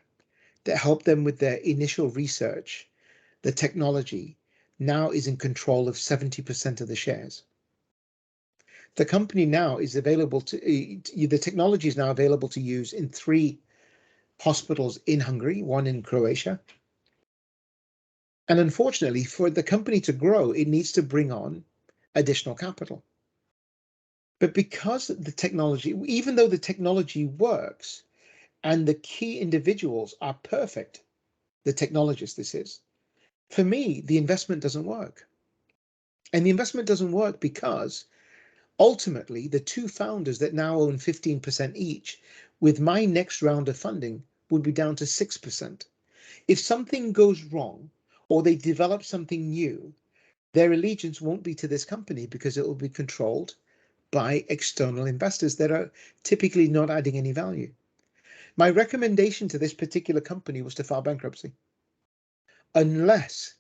that helped them with their initial research, the technology, now is in control of 70% of the shares. The company now is available to, the technology is now available to use in 3 hospitals in Hungary, 1 in Croatia. And unfortunately, for the company to grow, it needs to bring on additional capital. But because the technology, even though the technology works and the key individuals are perfect, the technologist this is, for me, the investment doesn't work. And the investment doesn't work because ultimately the 2 founders that now own 15% each, with my next round of funding, would be down to 6%. If something goes wrong or they develop something new, their allegiance won't be to this company because it will be controlled by external investors that are typically not adding any value. My recommendation to this particular company was to file bankruptcy, unless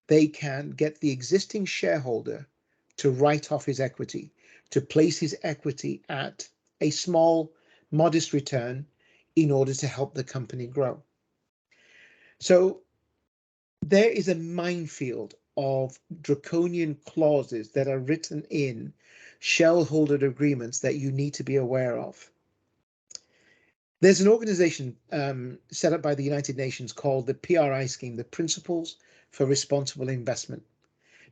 they can get the existing shareholder to write off his equity, to place his equity at a small, modest return in order to help the company grow. So there is a minefield of draconian clauses that are written in shareholder agreements that you need to be aware of. There's an organization set up by the United Nations called the PRI scheme, the Principles for Responsible Investment.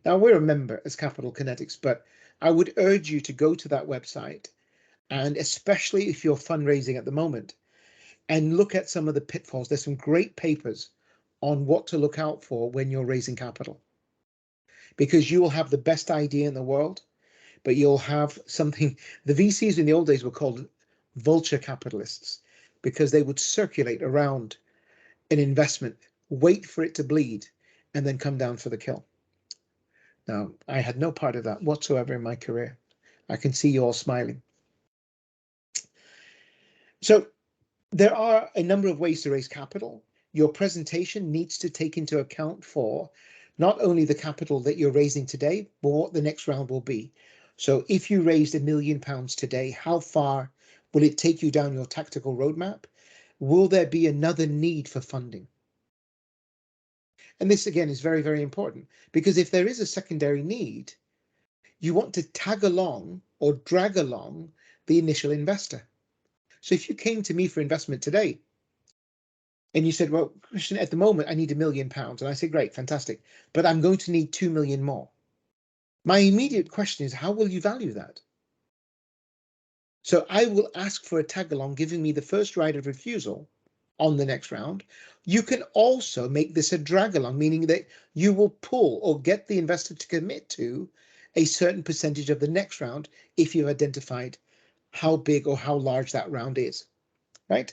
Now, we're a member as Capital Kinetics, but I would urge you to go to that website, and especially if you're fundraising at the moment, and look at some of the pitfalls. There's some great papers on what to look out for when you're raising capital, because you will have the best idea in the world, but you'll have something. The VCs in the old days were called vulture capitalists, because they would circulate around an investment, wait for it to bleed, and then come down for the kill. Now, I had no part of that whatsoever in my career. I can see you all smiling. So there are a number of ways to raise capital. Your presentation needs to take into account for not only the capital that you're raising today, but what the next round will be. So if you raised £1 million today, how far will it take you down your tactical roadmap? Will there be another need for funding? And this, again, is very, very important, because if there is a secondary need, you want to tag along or drag along the initial investor. So if you came to me for investment today and you said, well, Christian, at the moment, I need £1 million. And I said, great, fantastic, but I'm going to need 2 million more. My immediate question is, how will you value that? So I will ask for a tag along, giving me the first right of refusal on the next round. You can also make this a drag along, meaning that you will pull or get the investor to commit to a certain percentage of the next round if you've identified how big or how large that round is, right?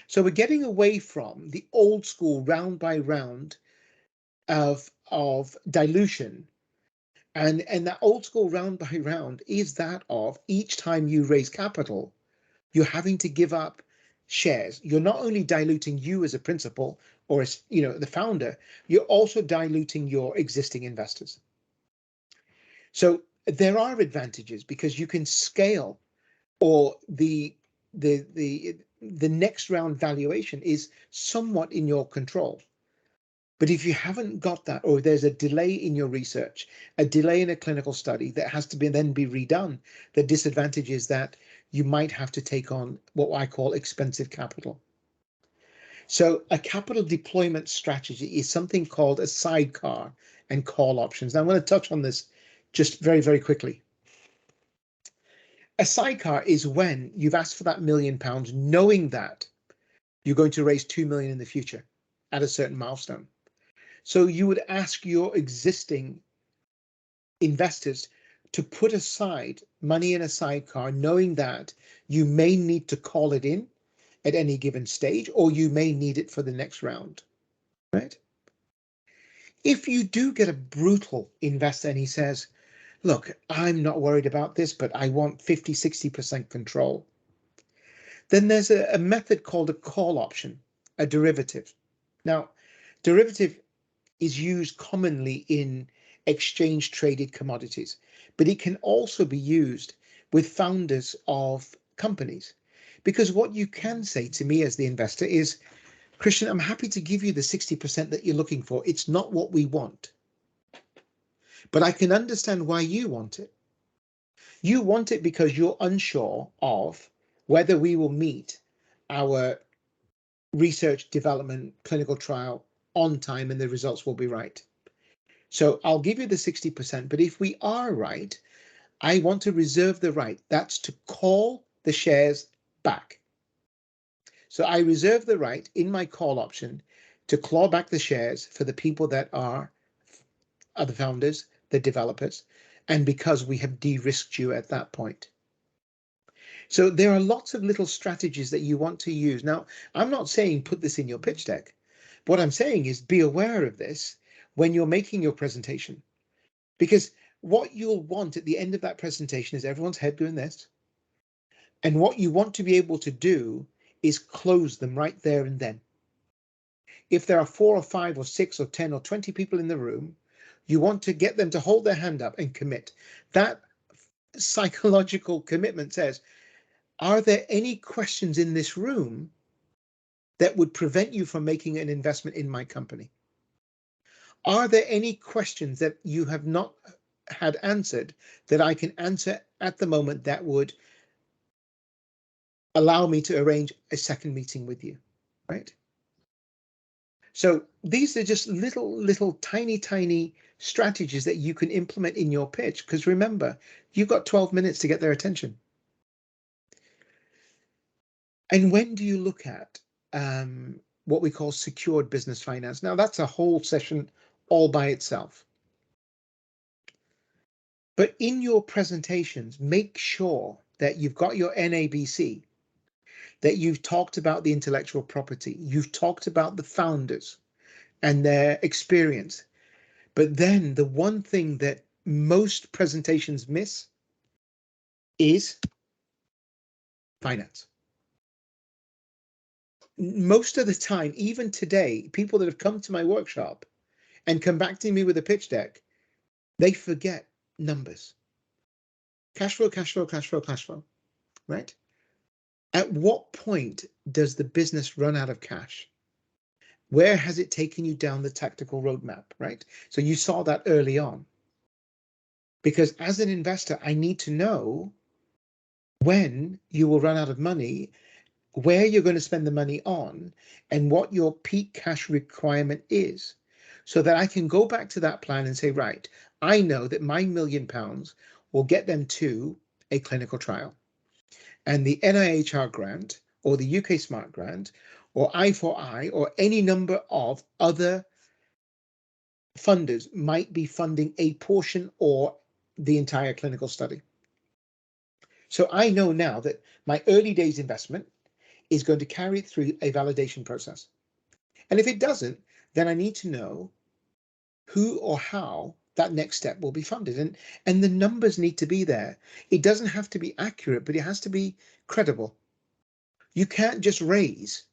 So we're getting away from the old school round by round of dilution. And that old school round by round is that of each time you raise capital, you're having to give up shares. You're not only diluting you as a principal or as, the founder, you're also diluting your existing investors. So there are advantages because you can scale, or the next round valuation is somewhat in your control. But if you haven't got that, or there's a delay in your research, a delay in a clinical study that has to then be redone, the disadvantage is that you might have to take on what I call expensive capital. So a capital deployment strategy is something called a sidecar and call options. Now I'm going to touch on this just very, very quickly. A sidecar is when you've asked for that £1 million, knowing that you're going to raise 2 million in the future at a certain milestone. So you would ask your existing investors to put aside money in a sidecar, knowing that you may need to call it in at any given stage, or you may need it for the next round, right? If you do get a brutal investor and he says, look, I'm not worried about this, but I want 50, 60% control. Then there's a method called a call option, a derivative. Now, derivative is used commonly in exchange traded commodities, but it can also be used with founders of companies. Because what you can say to me as the investor is, Christian, I'm happy to give you the 60% that you're looking for. It's not what we want, but I can understand why you want it. You want it because you're unsure of whether we will meet our research, development, clinical trial on time and the results will be right. So I'll give you the 60%, but if we are right, I want to reserve the right. That's to call the shares back. So I reserve the right in my call option to claw back the shares for the people that are the founders, the developers, and because we have de-risked you at that point. So there are lots of little strategies that you want to use. Now, I'm not saying put this in your pitch deck. What I'm saying is be aware of this when you're making your presentation, because what you'll want at the end of that presentation is everyone's head doing this. And what you want to be able to do is close them right there and then. If there are 4 or 5 or 6 or 10 or 20 people in the room, you want to get them to hold their hand up and commit. That psychological commitment says, are there any questions in this room that would prevent you from making an investment in my company? Are there any questions that you have not had answered that I can answer at the moment that would allow me to arrange a second meeting with you, right? So these are just little tiny strategies that you can implement in your pitch, because remember, you've got 12 minutes to get their attention. And when do you look at what we call secured business finance? Now, that's a whole session all by itself. But in your presentations, make sure that you've got your NABC, that you've talked about the intellectual property, you've talked about the founders and their experience. But then the one thing that most presentations miss is finance. Most of the time, even today, people that have come to my workshop and come back to me with a pitch deck, they forget numbers. Cash flow, cash flow, cash flow, cash flow, right? At what point does the business run out of cash? Where has it taken you down the tactical roadmap, right? So you saw that early on. Because as an investor, I need to know when you will run out of money, where you're going to spend the money on, and what your peak cash requirement is, so that I can go back to that plan and say, right, I know that my £1 million will get them to a clinical trial. And the NIHR grant, or the UK Smart Grant, or I4I, or any number of other funders might be funding a portion or the entire clinical study. So I know now that my early days investment is going to carry it through a validation process. And if it doesn't, then I need to know who or how that next step will be funded. And the numbers need to be there. It doesn't have to be accurate, but it has to be credible. You can't just raise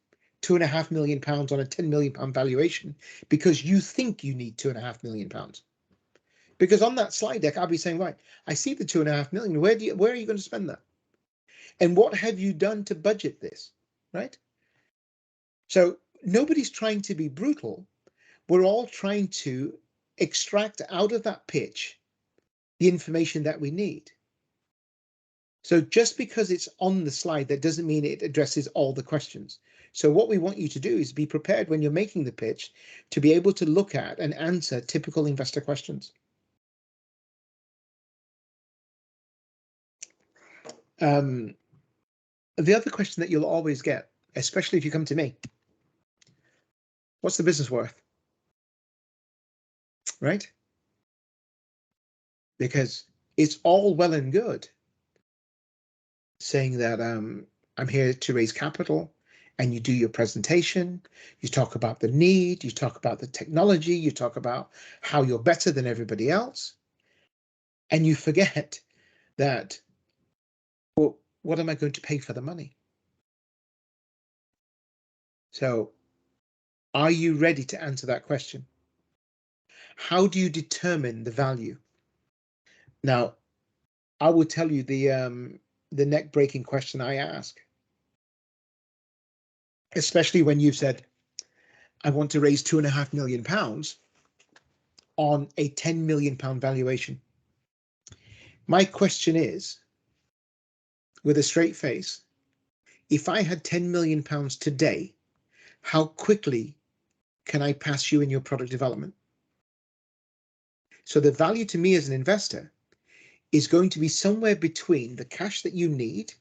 £2.5 million on a £10 million valuation because you think you need £2.5 million. Because on that slide deck, I'll be saying, right, I see the £2.5 million. Where are you going to spend that? And what have you done to budget this, right? So nobody's trying to be brutal. We're all trying to extract out of that pitch the information that we need. So just because it's on the slide, that doesn't mean it addresses all the questions. So what we want you to do is be prepared when you're making the pitch to be able to look at and answer typical investor questions. The other question that you'll always get, especially if you come to me, what's the business worth? Right? Because it's all well and good saying that I'm here to raise capital, and you do your presentation, you talk about the need, you talk about the technology, you talk about how you're better than everybody else. And you forget that, well, what am I going to pay for the money? So are you ready to answer that question? How do you determine the value? Now, I will tell you the neck-breaking question I ask, especially when you've said, I want to raise £2.5 million on a £10 million valuation. My question is, with a straight face, if I had £10 million today, how quickly can I pass you in your product development? So the value to me as an investor is going to be somewhere between the cash that you need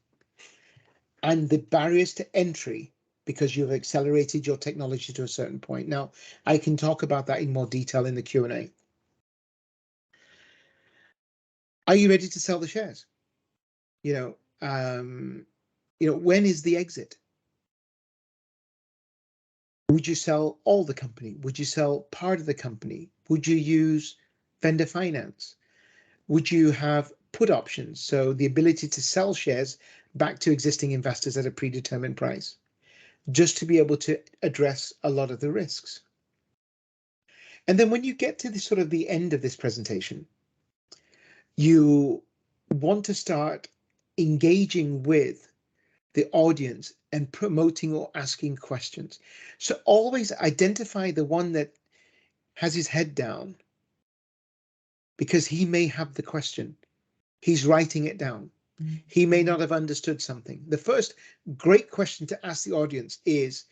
and the barriers to entry because you've accelerated your technology to a certain point. Now, I can talk about that in more detail in the Q&A. Are you ready to sell the shares? When is the exit? Would you sell all the company? Would you sell part of the company? Would you use vendor finance? Would you have put options? So the ability to sell shares back to existing investors at a predetermined price, just to be able to address a lot of the risks. And then when you get to the sort of the end of this presentation, you want to start engaging with the audience and promoting or asking questions. So always identify the one that has his head down because he may have the question. He's writing it down. He may not have understood something. The first great question to ask the audience is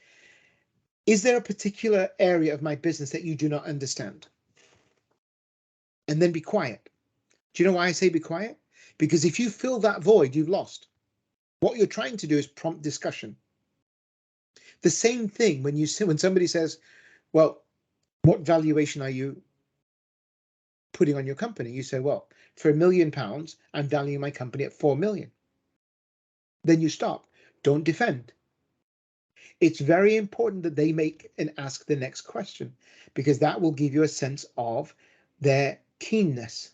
there a particular area of my business that you do not understand? And then be quiet. Do you know why I say be quiet? Because if you fill that void, you've lost. What you're trying to do is prompt discussion. The same thing when somebody says, well, what valuation are you putting on your company? You say, well, for £1 million, I'm valuing my company at 4 million. Then you stop. Don't defend. It's very important that they make and ask the next question because that will give you a sense of their keenness.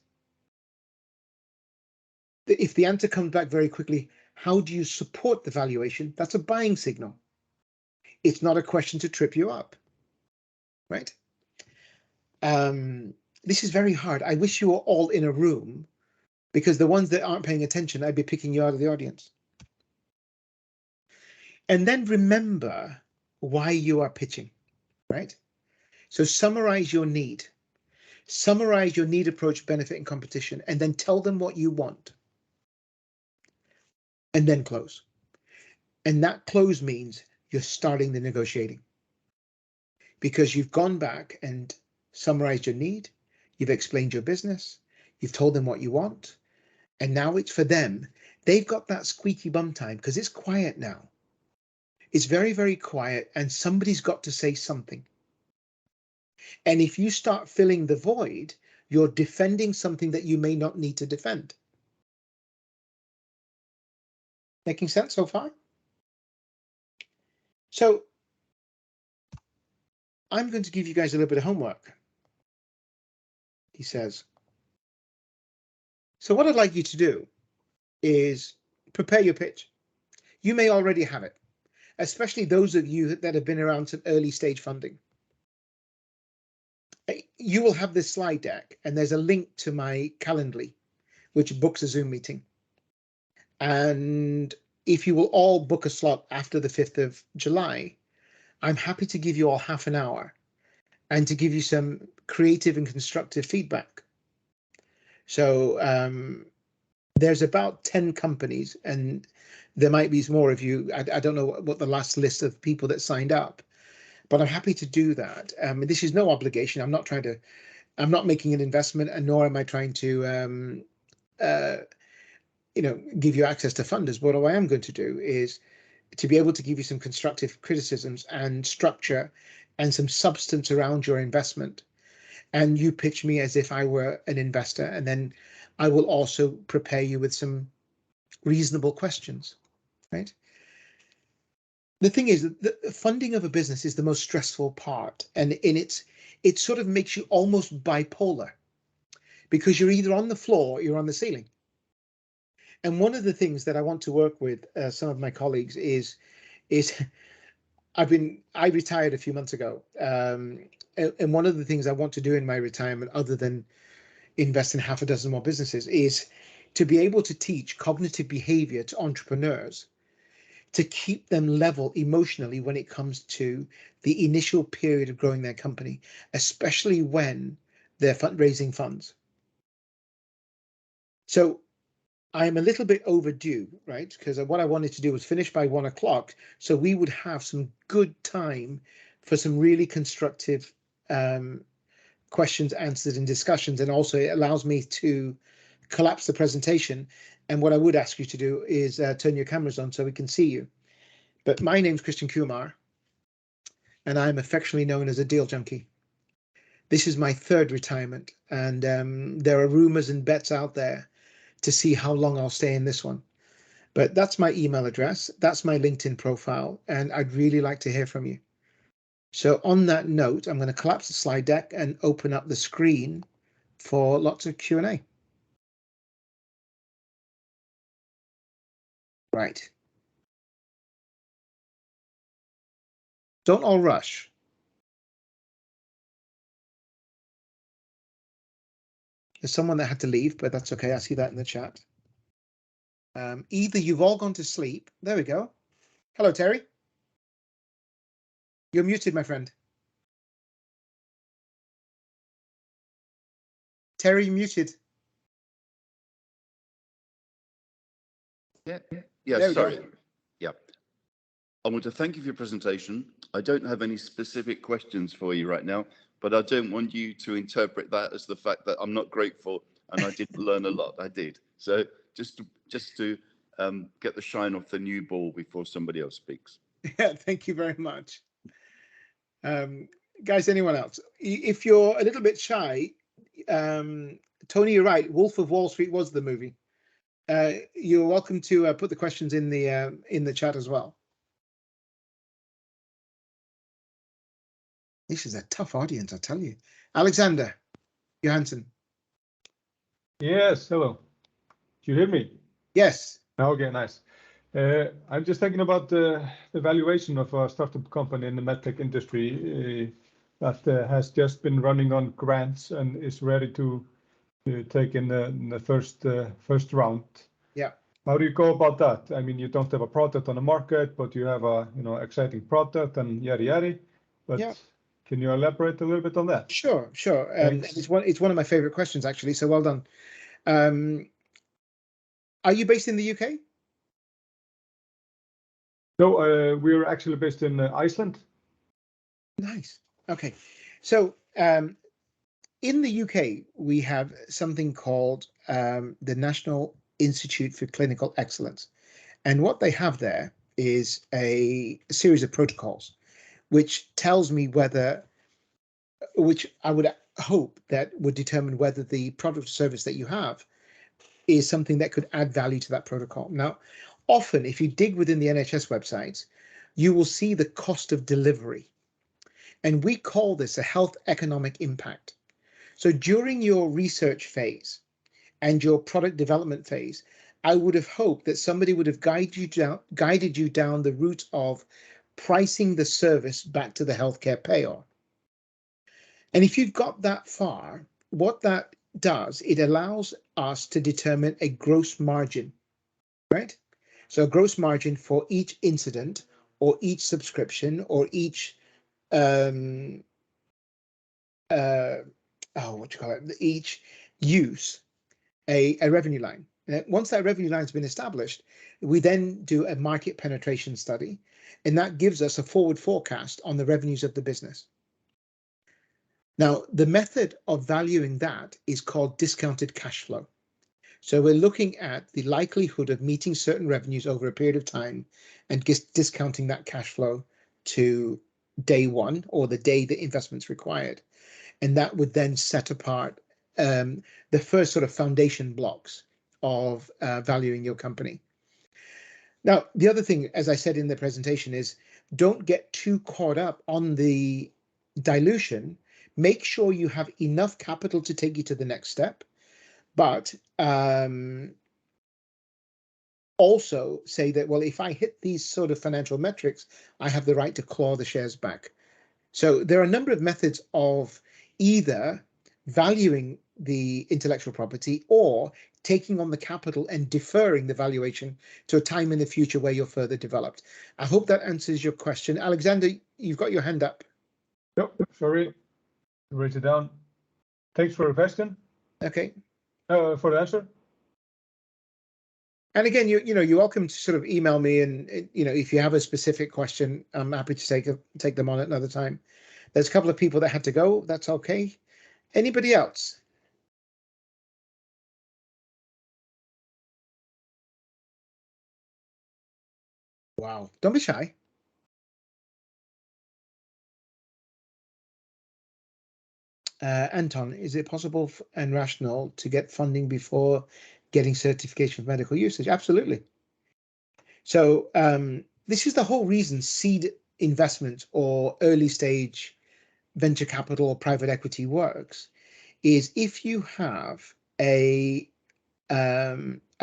If the answer comes back very quickly, how do you support the valuation? That's a buying signal. It's not a question to trip you up, right? This is very hard. I wish you were all in a room because the ones that aren't paying attention, I'd be picking you out of the audience. And then remember why you are pitching, right? So summarize your need. Summarize your need, approach, benefit, and competition, and then tell them what you want. And then close. And that close means you're starting the negotiating. Because you've gone back and summarized your need, you've explained your business, you've told them what you want, and now it's for them. They've got that squeaky bum time because it's quiet now. It's very, very quiet, and somebody's got to say something. And if you start filling the void, you're defending something that you may not need to defend. Making sense so far? So I'm going to give you guys a little bit of homework, he says. So what I'd like you to do is prepare your pitch. You may already have it, especially those of you that have been around some early stage funding. You will have this slide deck and there's a link to my Calendly, which books a Zoom meeting. And if you will all book a slot after the 5th of July, I'm happy to give you all half an hour and to give you some creative and constructive feedback. So there's about 10 companies and there might be more of you. I don't know what the last list of people that signed up, but I'm happy to do that. This is no obligation. I'm not making an investment, and nor am I trying to, give you access to funders. What I am going to do is to be able to give you some constructive criticisms and structure and some substance around your investment. And you pitch me as if I were an investor, and then I will also prepare you with some reasonable questions, right? The thing is that the funding of a business is the most stressful part, and it sort of makes you almost bipolar because you're either on the floor or you're on the ceiling. And one of the things that I want to work with some of my colleagues is I retired a few months ago. And one of the things I want to do in my retirement, other than invest in half a dozen more businesses, is to be able to teach cognitive behavior to entrepreneurs to keep them level emotionally when it comes to the initial period of growing their company, especially when they're raising funds. So I am a little bit overdue, right? Because what I wanted to do was finish by 1 o'clock, so we would have some good time for some really constructive questions, answers, and discussions. And also it allows me to collapse the presentation. And what I would ask you to do is turn your cameras on so we can see you. But my name's Christian Kumar, and I'm affectionately known as a deal junkie. This is my third retirement, and there are rumors and bets out there to see how long I'll stay in this one. But that's my email address, that's my LinkedIn profile, and I'd really like to hear from you. So on that note, I'm going to collapse the slide deck and open up the screen for lots of Q&A. Right. Don't all rush. There's someone that had to leave, but that's okay. I see that in the chat. Either you've all gone to sleep. There we go. Hello, Terry. You're muted, my friend. Terry, you're muted. Yeah, sorry. Yeah. I want to thank you for your presentation. I don't have any specific questions for you right now, but I don't want you to interpret that as the fact that I'm not grateful and I didn't learn a lot. I did. So just to get the shine off the new ball before somebody else speaks. Yeah, thank you very much. Guys, anyone else? If you're a little bit shy, Tony, you're right. Wolf of Wall Street was the movie. You're welcome to put the questions in the chat as well. This is a tough audience, I tell you. Alexander Johansson. Yes, hello. Do you hear me? Yes. Okay, nice. I'm just thinking about the valuation of a startup company in the medtech industry that has just been running on grants and is ready to take in the first round. Yeah. How do you go about that? I mean, you don't have a product on the market, but you have a exciting product and yada yada. But yeah. Can you elaborate a little bit on that? Sure. It's one of my favorite questions, actually. So well done. Are you based in the UK? No, we're actually based in Iceland. Nice. Okay. So in the UK, we have something called the National Institute for Clinical Excellence. And what they have there is a series of protocols, which tells me which I would hope that would determine whether the product or service that you have is something that could add value to that protocol. Now, often, if you dig within the NHS websites, you will see the cost of delivery. And we call this a health economic impact. So during your research phase and your product development phase, I would have hoped that somebody would have guided you down the route of pricing the service back to the healthcare payer. And if you've got that far, what that does, it allows us to determine a gross margin, right? So a gross margin for each incident or each subscription or each each use, a revenue line. Once that revenue line has been established, we then do a market penetration study, and that gives us a forward forecast on the revenues of the business. Now, the method of valuing that is called discounted cash flow. So we're looking at the likelihood of meeting certain revenues over a period of time and discounting that cash flow to day one or the day the investment's required. And that would then set apart the first sort of foundation blocks of valuing your company. Now, the other thing, as I said in the presentation, is don't get too caught up on the dilution. Make sure you have enough capital to take you to the next step, but also say that, well, if I hit these sort of financial metrics, I have the right to claw the shares back. So there are a number of methods of either valuing the intellectual property or taking on the capital and deferring the valuation to a time in the future where you're further developed. I hope that answers your question. Alexander, you've got your hand up. Yep, sorry, raise it down. Thanks for the question. Okay. For the answer. And again, you're welcome to sort of email me, and if you have a specific question, I'm happy to take them on at another time. There's a couple of people that had to go. That's okay. Anybody else? Wow, don't be shy. Anton, is it possible and rational to get funding before getting certification of medical usage? Absolutely. So this is the whole reason seed investment or early stage venture capital or private equity works, is if you have a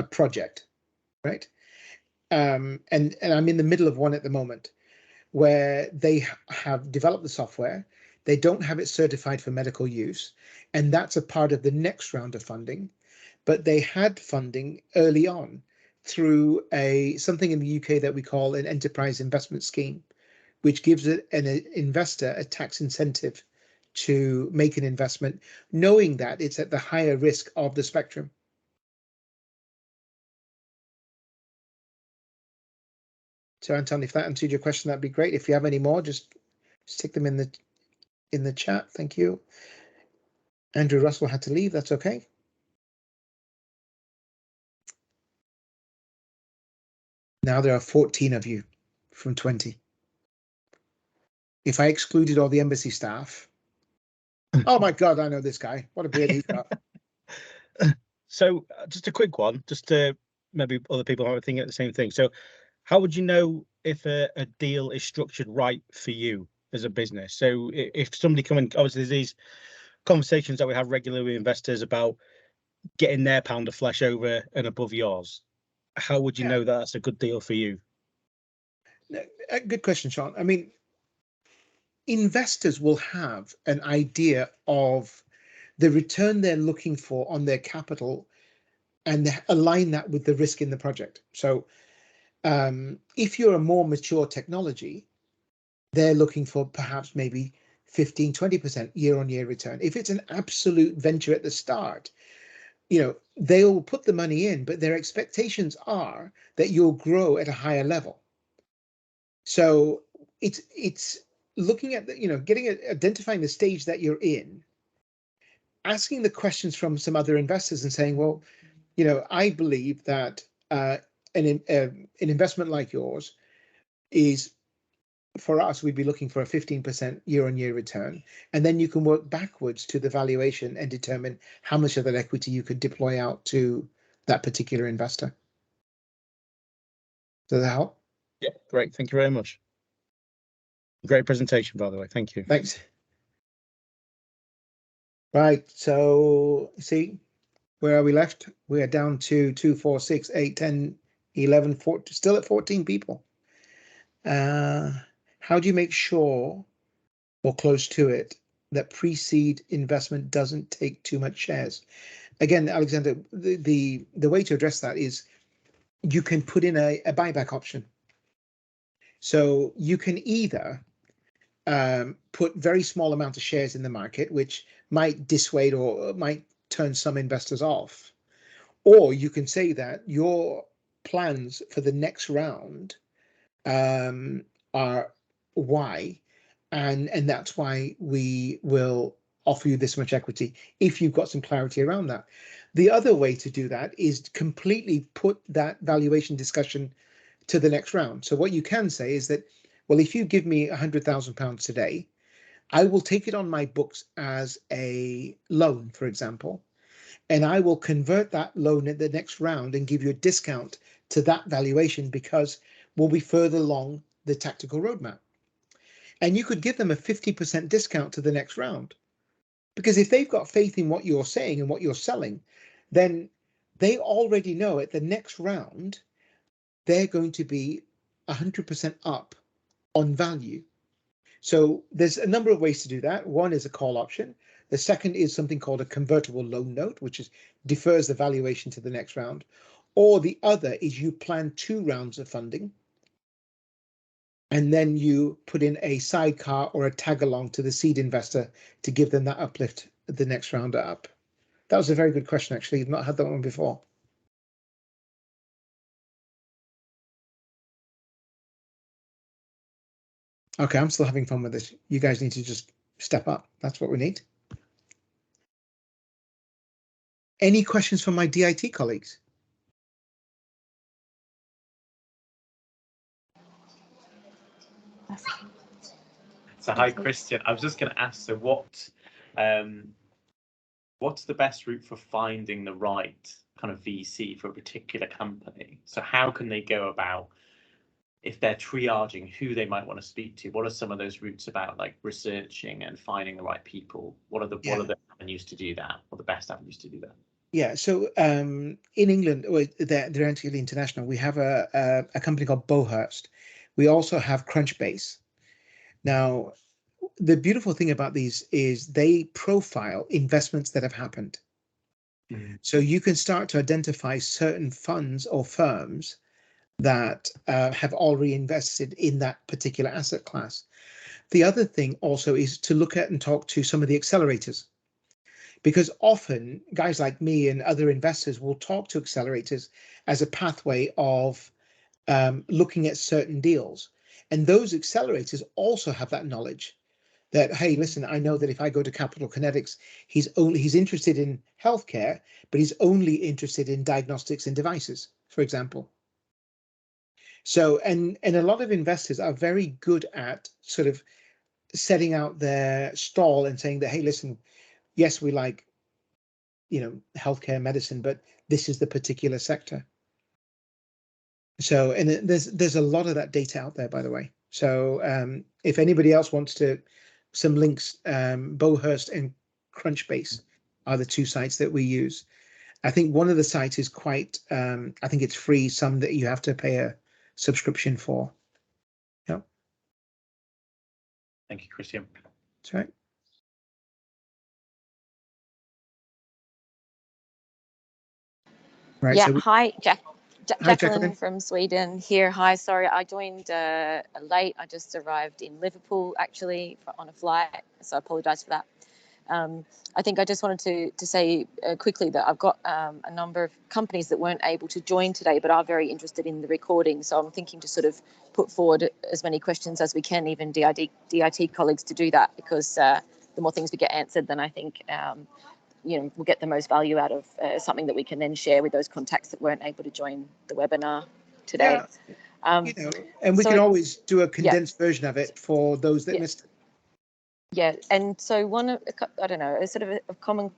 project, right? And I'm in the middle of one at the moment where they have developed the software, they don't have it certified for medical use, and that's a part of the next round of funding. But they had funding early on through something in the UK that we call an enterprise investment scheme, which gives an investor a tax incentive to make an investment, knowing that it's at the higher risk of the spectrum. So Anton, if that answered your question, that'd be great. If you have any more, just stick them in the chat. Thank you. Andrew Russell had to leave. That's okay. Now there are 14 of you from 20. If I excluded all the embassy staff, oh my God, I know this guy. What a beard he's got. So just a quick one, just to maybe other people are thinking the same thing. So how would you know if a deal is structured right for you as a business? So if somebody coming, obviously there's these conversations that we have regularly with investors about getting their pound of flesh over and above yours. How would you know that that's a good deal for you? Good question, Sean. I mean, investors will have an idea of the return they're looking for on their capital and align that with the risk in the project. So if you're a more mature technology, they're looking for perhaps maybe 15, 20% year-on-year return. If it's an absolute venture at the start, they'll put the money in, but their expectations are that you'll grow at a higher level. So it's looking at identifying the stage that you're in, asking the questions from some other investors and saying, well, I believe that an investment like yours is, for us, we'd be looking for a 15% year-on-year return. And then you can work backwards to the valuation and determine how much of that equity you could deploy out to that particular investor. Does that help? Yeah, great. Thank you very much. Great presentation, by the way. Thank you. Thanks. Right. So see, where are we left? We are down to 2, 4, 6, 8, 10, 11, 14, still at 14 people. How do you make sure, or close to it, that pre-seed investment doesn't take too much shares? Again, Alexander, the way to address that is you can put in a buyback option. So you can either put very small amount of shares in the market, which might dissuade or might turn some investors off, or you can say that your plans for the next round are Y, and that's why we will offer you this much equity if you've got some clarity around that. The other way to do that is completely put that valuation discussion to the next round. So what you can say is that, well, if you give me £100,000 today, I will take it on my books as a loan, for example, and I will convert that loan at the next round and give you a discount to that valuation because we'll be further along the tactical roadmap. And you could give them a 50% discount to the next round, because if they've got faith in what you're saying and what you're selling, then they already know at the next round, they're going to be 100% up on value. So there's a number of ways to do that. One is a call option. The second is something called a convertible loan note, which is defers the valuation to the next round. Or the other is you plan 2 rounds of funding, and then you put in a sidecar or a tag along to the seed investor to give them that uplift at the next round up. That was a very good question, actually. I've not had that one before. Okay, I'm still having fun with this. You guys need to just step up. That's what we need. Any questions from my DIT colleagues? So hi, Christian. I was just going to ask, so what's the best route for finding the right kind of VC for a particular company? So how can they go about, if they're triaging who they might want to speak to? What are some of those routes about, like researching and finding the right people? What are the avenues to do that, or the best avenues to do that? Yeah, so in England, they're actually international. We have a company called Bowhurst. We also have Crunchbase. Now, the beautiful thing about these is they profile investments that have happened. Mm-hmm. So you can start to identify certain funds or firms that have already invested in that particular asset class. The other thing also is to look at and talk to some of the accelerators, because often guys like me and other investors will talk to accelerators as a pathway of looking at certain deals. And those accelerators also have that knowledge that, hey, listen, I know that if I go to Capital Kinetics, he's interested in healthcare, but he's only interested in diagnostics and devices, for example. So, and a lot of investors are very good at sort of setting out their stall and saying that, hey, listen, yes, we like, healthcare, medicine, but this is the particular sector. So, and there's a lot of that data out there, by the way. So if anybody else wants some links, Bowhurst and Crunchbase are the 2 sites that we use. I think one of the sites is quite, I think it's free, some that you have to pay a subscription for. Yeah. Thank you, Christian. That's right. Right. Yeah. So hi, Hi, Jacqueline from Sweden here. Hi. Sorry, I joined late. I just arrived in Liverpool actually on a flight, so I apologise for that. I think I just wanted to say quickly that I've got a number of companies that weren't able to join today, but are very interested in the recording. So I'm thinking to sort of put forward as many questions as we can, even DIT colleagues, to do that, because the more things we get answered, then I think we'll get the most value out of something that we can then share with those contacts that weren't able to join the webinar today. Yeah. And we can always do a condensed version of it for those that missed it. Yeah, and so I don't know, a sort of a common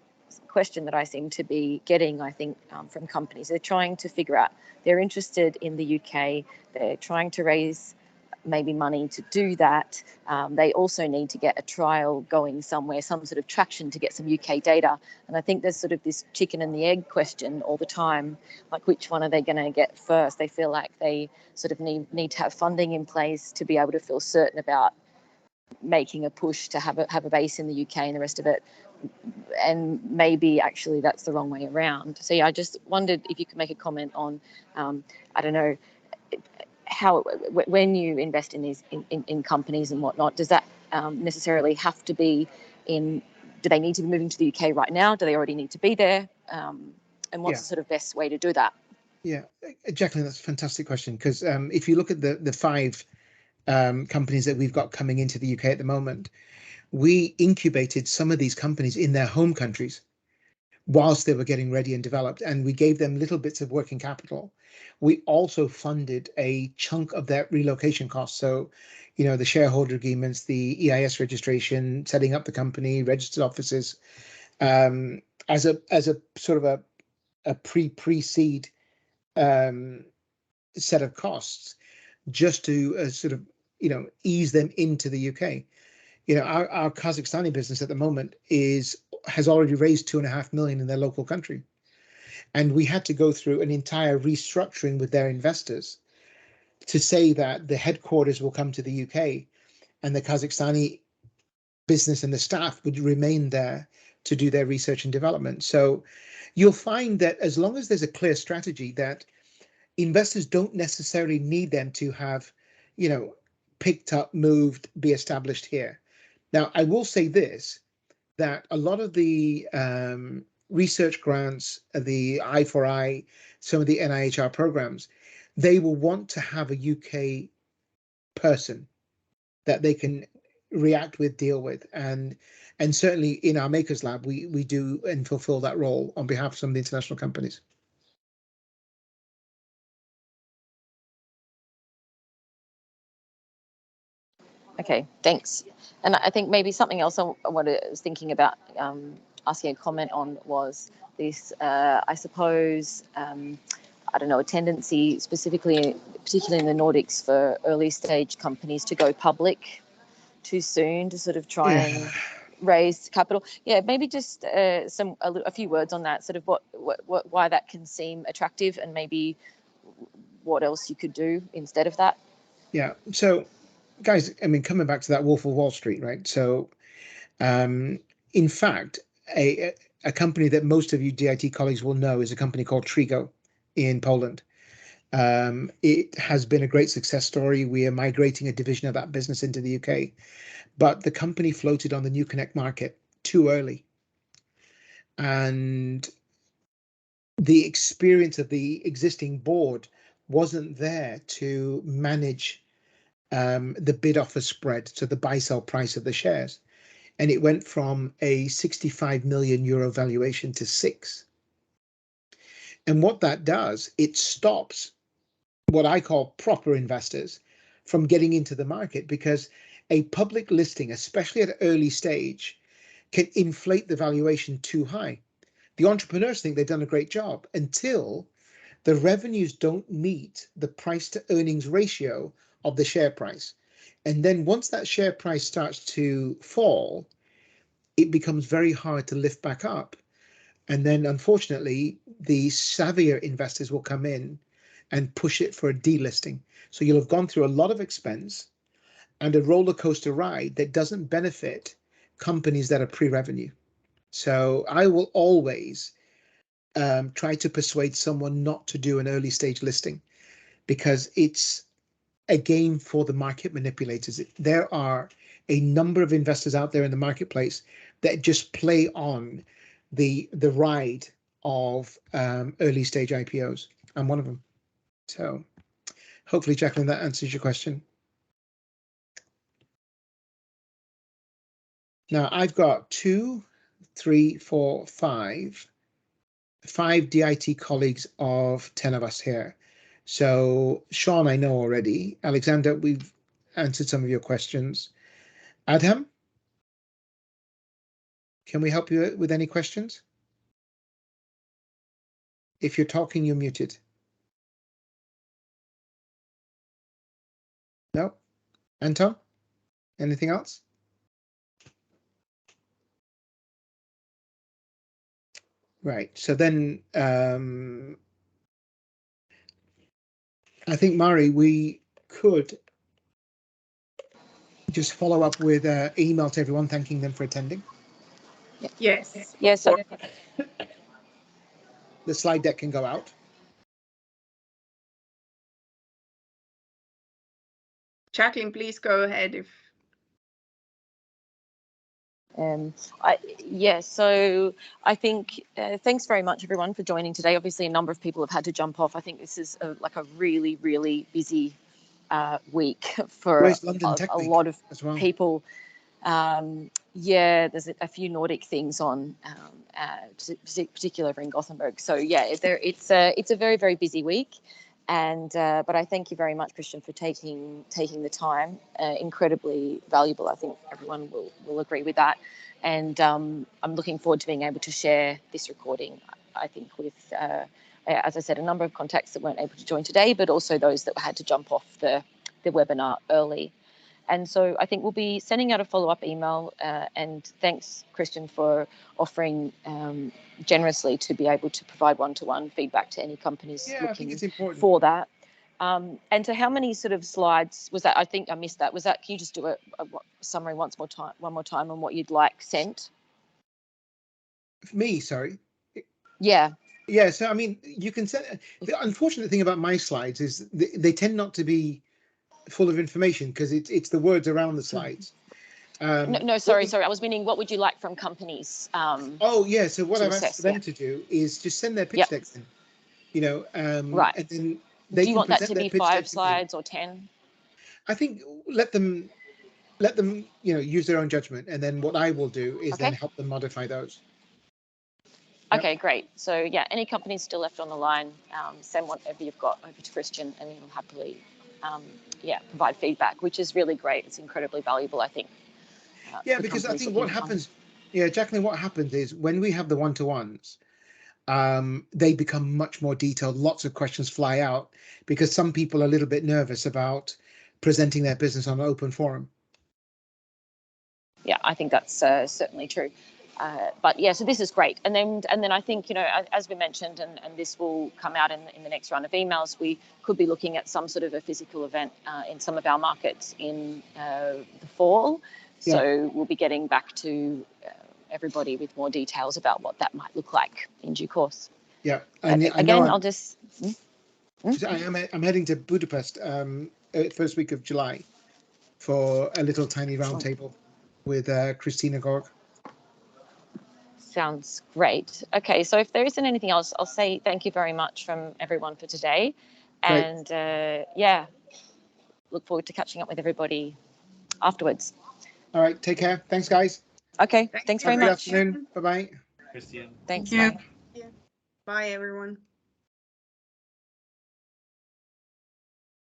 question that I seem to be getting, I think, from companies, they're trying to figure out, they're interested in the UK, they're trying to raise maybe money to do that. They also need to get a trial going somewhere, some sort of traction to get some UK data. And I think there's sort of this chicken and the egg question all the time, like which one are they going to get first? They feel like they sort of need to have funding in place to be able to feel certain about making a push to have a base in the UK and the rest of it, and maybe actually that's the wrong way around. So yeah, I just wondered if you could make a comment on I don't know, how when you invest in these in companies and whatnot, does that necessarily have to be do they need to be moving to the UK right now? Do they already need to be there? And what's the sort of best way to do that? Yeah, Jacqueline, that's a fantastic question, because if you look at the 5 companies that we've got coming into the UK at the moment, we incubated some of these companies in their home countries whilst they were getting ready and developed, and we gave them little bits of working capital. We also funded a chunk of their relocation costs. So, the shareholder agreements, the EIS registration, setting up the company, registered offices, as a sort of a pre-seed set of costs, just to sort of ease them into the UK. Our Kazakhstani business at the moment has already raised 2.5 million in their local country. And we had to go through an entire restructuring with their investors to say that the headquarters will come to the UK and the Kazakhstani business and the staff would remain there to do their research and development. So you'll find that as long as there's a clear strategy, that investors don't necessarily need them to have, you know, picked up, moved, be established here. Now, I will say this, that a lot of the research grants, the I4I, some of the NIHR programs, they will want to have a UK person that they can react with, deal with, and certainly in our Makers Lab, we do and fulfill that role on behalf of some of the international companies. Okay, thanks. And I think maybe something else I was thinking about asking a comment on was this, I suppose, I don't know, a tendency particularly in the Nordics for early stage companies to go public too soon to sort of try and raise capital. Yeah, maybe just a few words on that, sort of why that can seem attractive and maybe what else you could do instead of that. Yeah, so guys, I mean, coming back to that Wolf of Wall Street, right? So in fact, a company that most of you DIT colleagues will know is a company called Trigo in Poland. It has been a great success story. We are migrating a division of that business into the UK, but the company floated on the New Connect market too early. And the experience of the existing board wasn't there to manage the bid offer spread, so the buy sell price of the shares. And it went from a 65 million euro valuation to 6. And what that does, it stops what I call proper investors from getting into the market, because a public listing, especially at an early stage, can inflate the valuation too high. The entrepreneurs think they've done a great job until the revenues don't meet the price to earnings ratio of the share price. And then once that share price starts to fall, it becomes very hard to lift back up. And then unfortunately, the savvier investors will come in and push it for a delisting. So you'll have gone through a lot of expense and a roller coaster ride that doesn't benefit companies that are pre-revenue. So I will always try to persuade someone not to do an early stage listing, because it's a game for the market manipulators. There are a number of investors out there in the marketplace that just play on the ride of early stage IPOs. I'm one of them. So hopefully, Jacqueline, that answers your question. Now I've got 2, 3, 4, 5 DIT colleagues of 10 of us here. So Sean, I know already. Alexander, we've answered some of your questions. Adham, can we help you with any questions? If you're talking, you're muted. No? Anton, anything else? Right, so then I think, Mari, we could just follow up with an email to everyone, thanking them for attending. Yes. Yes. So, The slide deck can go out. Jacqueline, please go ahead. So I think thanks very much everyone for joining today. Obviously a number of people have had to jump off. I think this is like a really, really busy week for a lot of people. Yeah, there's a few Nordic things on, particularly over in Gothenburg. So yeah, it's a very, very busy week. And but I thank you very much, Christian, for taking the time. Incredibly valuable. I think everyone will agree with that. And I'm looking forward to being able to share this recording, I think, with, as I said, a number of contacts that weren't able to join today, but also those that had to jump off the webinar early. And so I think we'll be sending out a follow-up email, and thanks, Christian, for offering generously to be able to provide one-to-one feedback to any companies looking for that. And so how many sort of slides was that? I think I missed that. Was that, can you just do a summary one more time on what you'd like sent? Me, sorry. Yeah. Yeah, so I mean, you can send. The unfortunate thing about my slides is they tend not to be full of information because it's the words around the slides. Sorry. I was meaning, what would you like from companies? Oh yeah, so what I've asked them to do is just send their pitch decks in, you know, right. And then they do you can want that to present be 5 slides or 10? I think let them, you know, use their own judgment, and then what I will do is then help them modify those. Okay, great. So yeah, any companies still left on the line, send whatever you've got over to Christian, and he'll happily, provide feedback, which is really great. It's incredibly valuable, I think. Yeah, because I think what happens, Jacqueline, what happens is when we have the one-to-ones, they become much more detailed. Lots of questions fly out because some people are a little bit nervous about presenting their business on an open forum. Yeah, I think that's certainly true. But yeah, so this is great. And then I think, you know, as we mentioned, and this will come out in the next round of emails, we could be looking at some sort of a physical event in some of our markets in the fall. So we'll be getting back to everybody with more details about what that might look like in due course. Yeah, and again, I'll just. I'm heading to Budapest first week of July for a little tiny roundtable with Christina Gorg. Sounds great. Okay, so if there isn't anything else, I'll say thank you very much from everyone for today. Great. And look forward to catching up with everybody afterwards. All right, take care. Thanks, guys. Okay, thanks very much. Good afternoon. Bye-bye. Christian. Thanks. Thank Bye. you. Bye, everyone.